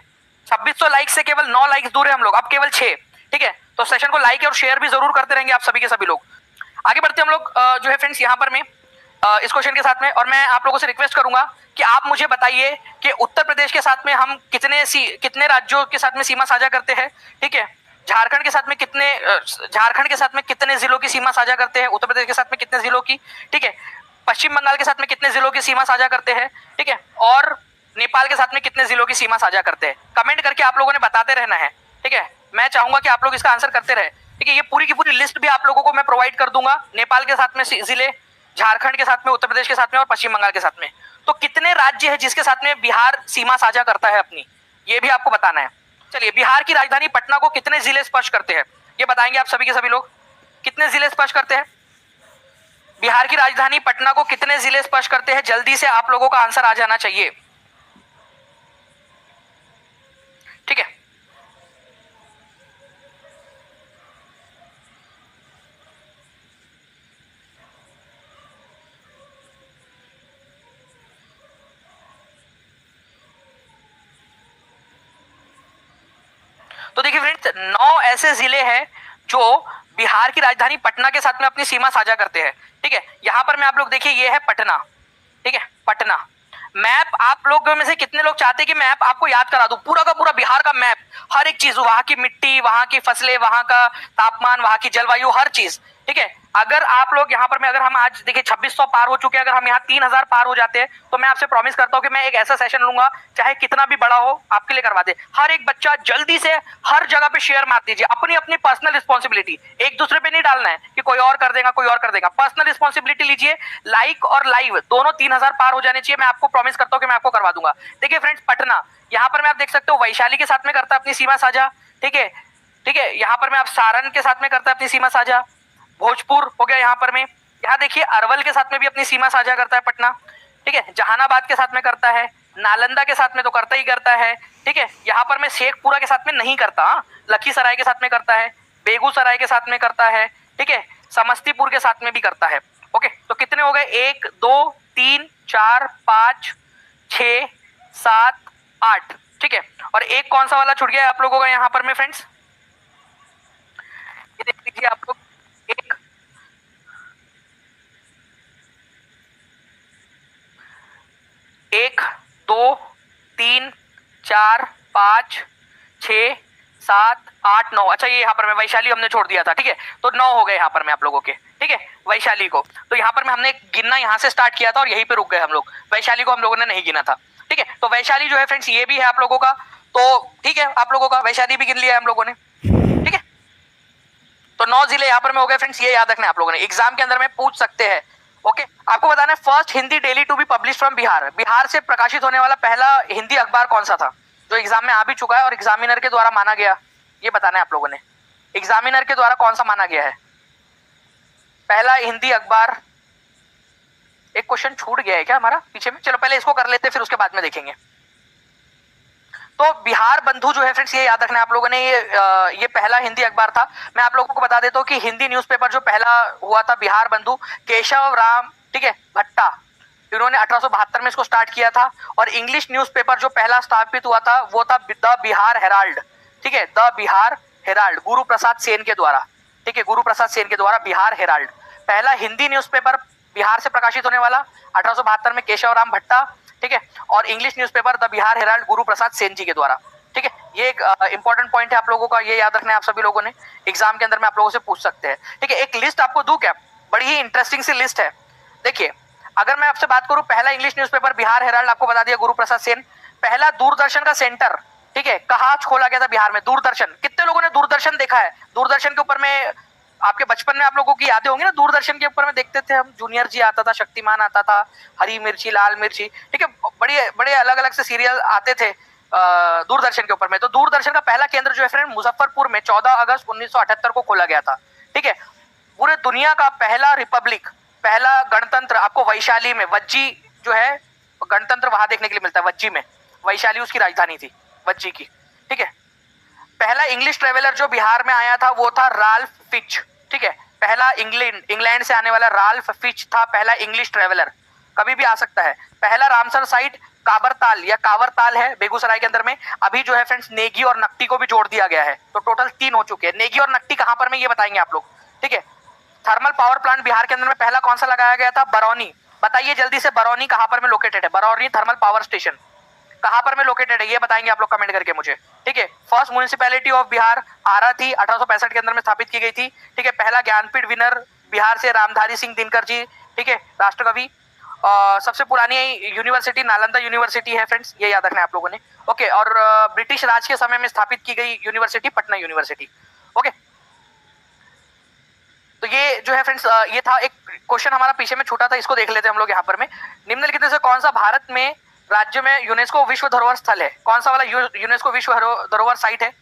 2600 लाइक से केवल 9 लाइक्स दूर है हम लोग, अब केवल 6, ठीक है। तो सेशन को लाइक और शेयर भी जरूर करते रहेंगे आप सभी के सभी लोग। आगे बढ़ते हम लोग जो है फ्रेंड्स यहाँ पर मैं इस क्वेश्चन के साथ में, और मैं आप लोगों से रिक्वेस्ट करूंगा कि आप मुझे बताइए कि उत्तर प्रदेश के साथ में हम कितने राज्यों के साथ में सीमा साझा करते हैं, ठीक है। झारखंड के साथ में कितने जिलों की सीमा साझा करते हैं, उत्तर प्रदेश के साथ में कितने जिलों की, ठीक है। पश्चिम बंगाल के साथ में कितने जिलों की सीमा साझा करते हैं, ठीक है। और नेपाल के साथ में कितने जिलों की सीमा साझा करते हैं। कमेंट करके आप लोगों ने बताते रहना है, ठीक है। मैं चाहूंगा कि आप लोग इसका आंसर करते रहे, ठीक है। ये पूरी की पूरी लिस्ट भी आप लोगों को मैं प्रोवाइड कर दूंगा, नेपाल के साथ में जिले, झारखंड के साथ में, उत्तर प्रदेश के साथ में और पश्चिम बंगाल के साथ में। तो कितने राज्य है जिसके साथ में बिहार सीमा साझा करता है अपनी, ये भी आपको बताना है। चलिए, बिहार की राजधानी पटना को कितने जिले स्पर्श करते हैं, ये बताएंगे आप सभी के सभी लोग। कितने जिले स्पर्श करते हैं? बिहार की राजधानी पटना को कितने जिले स्पर्श करते हैं? जल्दी से आप लोगों का आंसर आ जाना चाहिए, ठीक है। तो देखिए फ्रेंड्स, 9 ऐसे जिले हैं जो बिहार की राजधानी पटना के साथ में अपनी सीमा साझा करते हैं, ठीक है। यहां पर मैं आप लोग देखिए, ये है पटना, ठीक है, पटना। मैप आप लोग में से कितने लोग चाहते हैं कि मैप आपको याद करा दूं, पूरा का पूरा बिहार का मैप, हर एक चीज, वहां की मिट्टी, वहां की फसलें, वहां का तापमान, वहां की जलवायु, हर चीज, ठीक है। अगर आप लोग यहाँ पर मैं, अगर हम आज देखिए 2600 पार हो चुके हैं, अगर हम यहाँ 3000 पार हो जाते हैं, तो मैं आपसे प्रॉमिस करता हूँ कि मैं एक ऐसा सेशन लूंगा, चाहे कितना भी बड़ा हो, आपके लिए करवा दे। हर एक बच्चा जल्दी से हर जगह पे शेयर मार दीजिए, अपनी अपनी पर्सनल रिस्पॉन्सिबिलिटी, एक दूसरे पे नहीं डालना है कि कोई और कर देगा, कोई और कर देगा। पर्सनल रिस्पॉन्सिबिलिटी लीजिए, लाइक और लाइव दोनों 3000 पार हो जाने चाहिए। मैं आपको प्रॉमिस करता हूँ कि मैं आपको करवा दूंगा। देखिए फ्रेंड्स, पटना, यहाँ पर मैं आप देख सकते हो वैशाली के साथ में करता है अपनी सीमा साझा, ठीक है, ठीक है। यहाँ पर मैं आप सारण के साथ में करता है अपनी सीमा साझा, भोजपुर हो गया यहाँ पर में, यहाँ देखिए अरवल के साथ में भी अपनी सीमा साझा करता है पटना, ठीक है। जहानाबाद के साथ में करता है, नालंदा के साथ में तो करता ही करता है, ठीक है। यहाँ पर मैं शेखपुरा के साथ में नहीं करता, लखीसराय के साथ में करता है, बेगूसराय के साथ में करता है, ठीक है, समस्तीपुर के साथ में भी करता है। ओके, तो कितने हो गए? 1 2 3 4 5 6 7 8, ठीक है। और एक कौन सा वाला छूट गया आप लोगों का यहाँ पर में फ्रेंड्स? ये देख लीजिए आप लोग, एक 1 2 3 4 5 6 7 8 9। अच्छा, ये यहाँ पर मैं वैशाली हमने छोड़ दिया था, ठीक है। तो 9 हो गए यहाँ पर में आप लोगों के, ठीक है, वैशाली को। तो यहाँ पर में हमने गिनना यहाँ से स्टार्ट किया था और यहीं पे रुक गए हम लोग, वैशाली को हम लोगों ने नहीं गिना था, ठीक है। तो वैशाली जो है फ्रेंड्स, ये भी है आप लोगों का, तो ठीक है, आप लोगों का वैशाली भी गिन लिया है हम लोगों ने, ठीक है। तो 9 जिले यहाँ पर में हो गए फ्रेंड्स, ये याद रखना है आप लोगों ने, एग्जाम के अंदर में पूछ सकते हैं। ओके, आपको बताना है first Hindi daily to be publish from Bihar, Bihar से प्रकाशित होने वाला पहला हिंदी अखबार कौन सा था जो एग्जाम में आ भी चुका है और एग्जामिनर के द्वारा माना गया, ये बताना है आप लोगों ने। एग्जामिनर के द्वारा कौन सा माना गया है पहला हिंदी अखबार? एक क्वेश्चन छूट गया है क्या हमारा पीछे में? चलो पहले इसको कर लेते, फिर उसके बाद में देखेंगे। तो बिहार बंधु जो है फ्रेंड्स, ये याद रखना है आप लोगों ने, ये पहला हिंदी अखबार था। मैं आप लोगों को बता देता हूँ कि हिंदी न्यूज़पेपर जो पहला हुआ था बिहार बंधु, केशव राम, ठीक है, भट्टा, इन्होंने 1872 में इसको स्टार्ट किया था। और इंग्लिश न्यूज़पेपर जो पहला स्थापित हुआ था वो था द बिहार हेराल्ड, ठीक है, द बिहार हेराल्ड, गुरु प्रसाद सेन के द्वारा, ठीक है, गुरु प्रसाद सेन के द्वारा बिहार हेराल्ड, पहला हिंदी न्यूज़पेपर बिहार से प्रकाशित होने वाला 1872 में केशव राम भट्टा, ठीक है। और English newspaper the Bihar Herald, Guru Prasad Sen जी के द्वारा, ठीक है। ये एक इंपॉर्टेंट पॉइंट है आप लोगों का, ये याद रखना है आप सभी लोगों ने, एग्जाम के अंदर मैं आप लोगों से पूछ सकते हैं, ठीक है। एक लिस्ट आपको दूं क्या? बड़ी ही इंटरेस्टिंग सी लिस्ट है। देखिए, अगर मैं आपसे बात करूं, पहला इंग्लिश न्यूज़पेपर बिहार हेराल्ड आपको बता दिया, गुरु प्रसाद सेन। पहला दूरदर्शन का सेंटर, ठीक है, कहाँ खोला गया था बिहार में? दूरदर्शन। कितने लोगों ने दूरदर्शन देखा है? दूरदर्शन के ऊपर में आपके बचपन में आप लोगों की यादें होंगी ना, दूरदर्शन के ऊपर में देखते थे हम, जूनियर जी आता था, शक्तिमान आता था, हरी मिर्ची, लाल मिर्ची, ठीक है, बड़े बड़े अलग अलग से सीरियल आते थे, दूरदर्शन के ऊपर में। तो दूरदर्शन का पहला केंद्र जो है फ्रेंड मुजफ्फरपुर में 14 अगस्त 1978 को खोला गया था। ठीक है, पूरे दुनिया का पहला रिपब्लिक, पहला गणतंत्र आपको वैशाली में, वज्जी जो है गणतंत्र वहां देखने के लिए मिलता है, वज्जी में। वैशाली उसकी राजधानी थी, वज्जी की। ठीक है, पहला इंग्लिश ट्रेवलर जो बिहार में आया था वो था राल्फ फिच। ठीक है, पहला इंग्लैंड से आने वाला राल्फ फिच था पहला इंग्लिश ट्रेवलर, कभी भी आ सकता है। पहला रामसर साइट काबरताल या कावरताल है बेगूसराय के अंदर में। अभी जो है फ्रेंड्स नेगी और नकटी को भी जोड़ दिया गया है, तो टोटल 3 हो चुके हैं। नेगी और नकटी कहां पर में ये बताएंगे आप लोग। ठीक है, थर्मल पावर प्लांट बिहार के अंदर में पहला कौन सा लगाया गया था, बरौनी। बताइए जल्दी से, बरौनी कहां पर में लोकेटेड है, बरौनी थर्मल पावर स्टेशन कहां पर में लोकेटेड है, ये बताएंगे आप लोग कमेंट करके मुझे। ठीक है, फर्स्ट म्युनिसिपैलिटी ऑफ बिहार आरा थी, 1865 के अंदर में स्थापित की गई थी। ठीक है, पहला ज्ञानपीठ विनर बिहार से रामधारी सिंह दिनकर जी। ठीक है, राष्ट्रकवि। सबसे पुरानी यूनिवर्सिटी नालंदा यूनिवर्सिटी है फ्रेंड्स, ये याद रखना है आप लोगों ने। ओके, और ब्रिटिश राज के समय में स्थापित की गई यूनिवर्सिटी पटना यूनिवर्सिटी। ओके, तो ये जो है फ्रेंड्स ये था एक क्वेश्चन हमारा पीछे में छूटा था, इसको देख लेते हैं हम लोग यहाँ पर में। निम्नलिखित में से कौन सा भारत में राज्य में यूनेस्को विश्व धरोहर स्थल है, कौन सा वाला यूनेस्को विश्व धरोहर साइट है।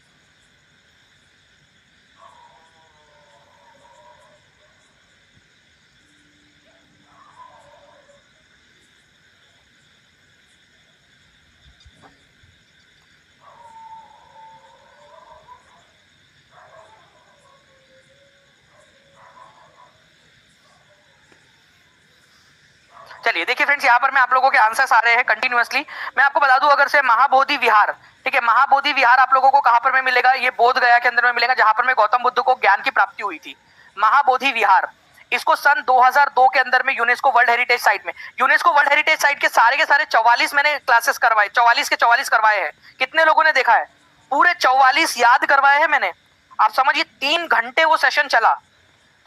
चलिए देखिए फ्रेंड्स, यहाँ पर मैं आप लोगों के आंसर्स आ रहे हैं कंटिन्यूअसली। मैं आपको बता दूं, अगर से महाबोधि विहार, ठीक है, महाबोधि विहार आप लोगों को कहां पर में मिलेगा, ये बोध गया के अंदर में मिलेगा, जहां पर में गौतम बुद्ध को ज्ञान की प्राप्ति हुई थी। महाबोधि विहार, इसको सन 2002 के अंदर में यूनेस्को वर्ल्ड हेरिटेज साइट में, यूनेस्को वर्ल्ड हेरिटेज साइट के सारे 44 मैंने क्लासेस करवाए, 44 के 44 करवाए हैं। कितने लोगों ने देखा है, पूरे 44 याद करवाए हैं मैंने। आप समझिए 3 घंटे वो सेशन चला,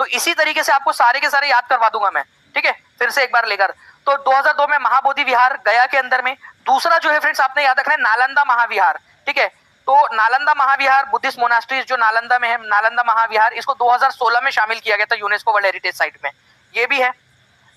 तो इसी तरीके से आपको सारे के सारे याद करवा दूंगा मैं। ठीक है, फिर से एक बार लेकर। तो 2002 में महाबोधि विहार गया के अंदर में। दूसरा जो है फ्रेंड्स आपने याद रखना है नालंदा महाविहार। ठीक है, तो नालंदा महाविहार बुद्धिस्ट मोनास्ट्रीज जो नालंदा में है, नालंदा महाविहार, इसको 2016 में शामिल किया गया था यूनेस्को वर्ल्ड हेरिटेज साइट में, ये भी है।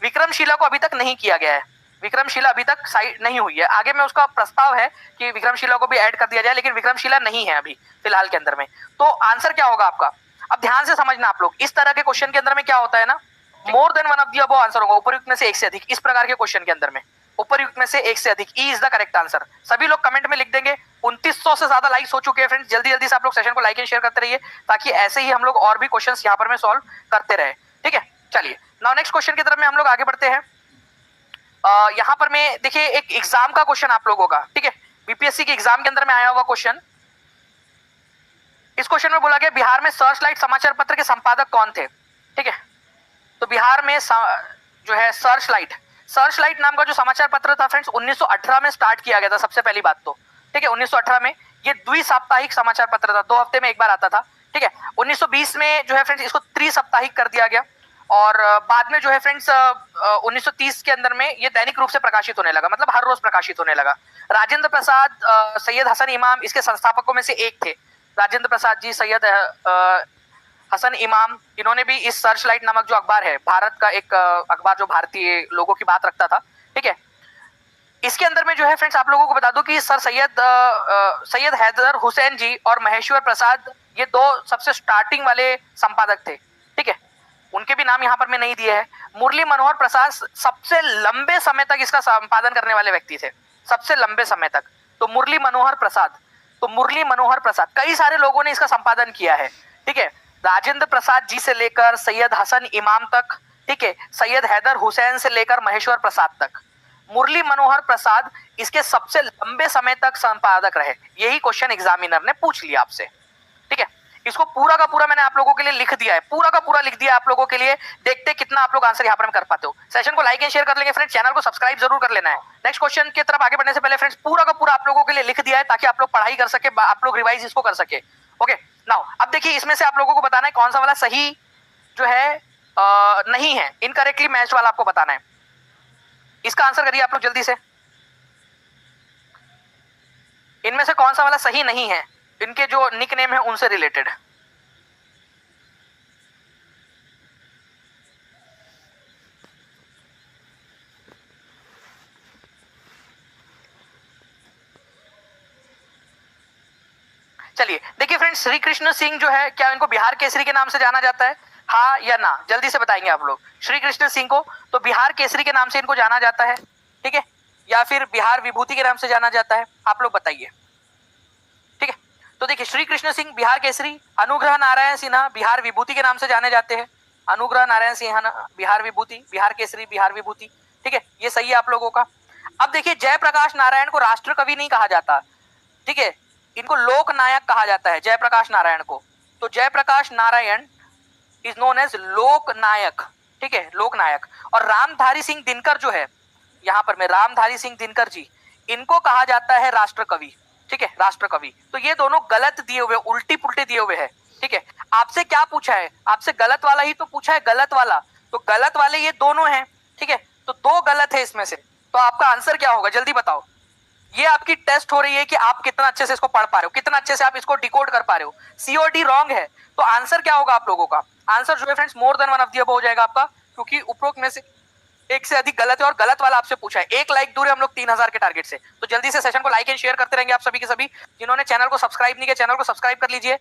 विक्रमशिला को अभी तक नहीं किया गया है, विक्रमशिला अभी तक साइट नहीं हुई है। आगे में उसका प्रस्ताव है कि विक्रमशिला को भी ऐड कर दिया जाए, लेकिन विक्रमशिला नहीं है अभी फिलहाल के अंदर में। तो आंसर क्या होगा आपका, अब ध्यान से समझना आप लोग। इस तरह के क्वेश्चन के अंदर में क्या होता है ना, more than one of the above answer होगा, उपरयुक्त में से एक से अधिक। इस प्रकार के क्वेश्चन के अंदर में उपरयुक्त में से एक से अधिक, E is the correct answer. सभी लोग कमेंट में लिख देंगे। 2900 से ज्यादा लाइक्स हो चुके हैं फ्रेंड्स, जल्दी जल्दी से आप लोग सेशन को लाइक एंड शेयर करते रहिए, ताकि ऐसे ही हम लोग और भी क्वेश्चंस यहाँ पर में सॉल्व करते रहे। ठीक है, चलिए नाउ नेक्स्ट क्वेश्चन की तरफ में हम लोग आगे बढ़ते हैं। यहाँ पर में देखिए एक एग्जाम का क्वेश्चन आप लोगों का, ठीक है, बीपीएससी के एग्जाम के अंदर में आया हुआ क्वेश्चन। इस क्वेश्चन में बोला गया बिहार में सर्च लाइट समाचार पत्र के संपादक कौन थे। ठीक है, तो बिहार में जो है सर्च लाइट नाम का जो समाचार पत्र था फ्रेंड्स 1918 में स्टार्ट किया गया था सबसे पहली बात तो। ठीक है, 1918 में ये द्विसाप्ताहिक समाचार पत्र था, 2 हफ्ते में एक बार आता था। ठीक है, 1920 में जो है फ्रेंड्स इसको त्रिसाप्ताहिक कर दिया गया, और बाद में जो है फ्रेंड्स 1930 के अंदर में ये दैनिक रूप से प्रकाशित होने लगा, मतलब हर रोज प्रकाशित होने लगा। राजेंद्र प्रसाद सैयद हसन इमाम इसके संस्थापकों में से एक थे। राजेंद्र प्रसाद जी, सैयद हसन इमाम, इन्होंने भी इस सर्च लाइट नामक जो अखबार है, भारत का एक अखबार जो भारतीय लोगों की बात रखता था। ठीक है, इसके अंदर में जो है फ्रेंड्स आप लोगों को बता दूं कि सर सैयद हैदर हुसैन जी और महेश्वर प्रसाद, ये 2 सबसे स्टार्टिंग वाले संपादक थे। ठीक है, उनके भी नाम यहाँ पर मैं नहीं दिए हैं। मुरली मनोहर प्रसाद सबसे लंबे समय तक इसका संपादन करने वाले व्यक्ति थे, सबसे लंबे समय तक। तो मुरली मनोहर प्रसाद, कई सारे लोगों ने इसका संपादन किया है। ठीक है, राजेंद्र प्रसाद जी से लेकर सैयद हसन इमाम तक, ठीक है, सैयद हैदर हुसैन से लेकर महेश्वर प्रसाद तक, मुरली मनोहर प्रसाद इसके सबसे लंबे समय तक संपादक रहे। यही क्वेश्चन एग्जामिनर ने पूछ लिया आपसे। ठीक है, इसको पूरा का पूरा मैंने आप लोगों के लिए लिख दिया है, पूरा का पूरा लिख दिया है आप लोगों के लिए। देखते कितना आप लोग आंसर यहाँ पर कर पाते हो। सेशन को लाइक एंड शेयर कर लेंगे फ्रेंड्स, चैनल को सब्सक्राइब जरूर कर लेना है। नेक्स्ट क्वेश्चन की तरफ आगे बढ़ने से पहले फ्रेंड्स पूरा का पूरा आप लोगों के लिए लिख दिया है, ताकि आप लोग पढ़ाई कर सके, आप लोग रिवाइज इसको कर सके। ओके, नाउ अब देखिए इसमें से आप लोगों को बताना है कौन सा वाला सही जो है नहीं है, इनकरेक्टली मैच वाला आपको बताना है। इसका आंसर करिए आप लोग जल्दी से। इनमें से कौन सा वाला सही नहीं है, इनके जो निक नेम है उनसे रिलेटेड। चलिए देखिए फ्रेंड्स, श्री कृष्ण सिंह जो है, क्या इनको बिहार केसरी के नाम से जाना जाता है? हाँ या ना, जल्दी से बताएंगे आप लोग। श्री कृष्ण सिंह को तो बिहार केसरी के नाम से इनको जाना जाता है, ठीक है, या फिर बिहार विभूति के नाम से जाना जाता है? आप लोग बताइए, ठीक है। तो देखिए, श्री कृष्ण सिंह बिहार केसरी, अनुग्रह नारायण सिन्हा बिहार विभूति के नाम से जाने जाते हैं। अनुग्रह नारायण सिन्हा बिहार विभूति, बिहार केसरी, बिहार विभूति, ठीक है, ये सही है आप लोगों का। अब देखिए, जयप्रकाश नारायण को राष्ट्र कवि नहीं कहा जाता, ठीक है, इनको लोक नायक कहा जाता है, जयप्रकाश नारायण को। तो Jayaprakash Narayan is known as Lok Nayak, ठीक है, लोक नायक। और रामधारी सिंह दिनकर जो है, यहां पर मैं रामधारी सिंह दिनकर जी, इनको कहा जाता है राष्ट्र कवि, ठीक है, राष्ट्र कवि। तो ये दोनों गलत दिए हुए, उल्टी पुल्टे दिए हुए हैं, ठीक है। आपसे क्या पूछा है? आपसे गलत वाला ही तो पूछा है, गलत वाला। तो गलत वाले ये दोनों हैं, ठीक है, तो दो गलत है इसमें से। तो आपका आंसर क्या होगा, जल्दी बताओ। ये आपकी टेस्ट हो रही है कि आप कितना अच्छे से इसको पढ़ पा रहे हो, कितना अच्छे से आप इसको डिकोड कर पा रहे हो। सीओडी रॉन्ग है, तो आंसर क्या होगा आप लोगों का? आंसर जो है friends, more than one of the above हो जाएगा आपका, क्योंकि उपरोक्त में से एक से अधिक गलत है और गलत वाला आपसे पूछा है। एक लाइक दूर है हम लोग 3000 के टारगेट से। तो जल्दी से सेशन को लाइक एंड शेयर करते रहेंगे आप सभी के सभी। जिन्होंने चैनल को सब्सक्राइब नहीं किया, चैनल को सब्सक्राइब कर लीजिए।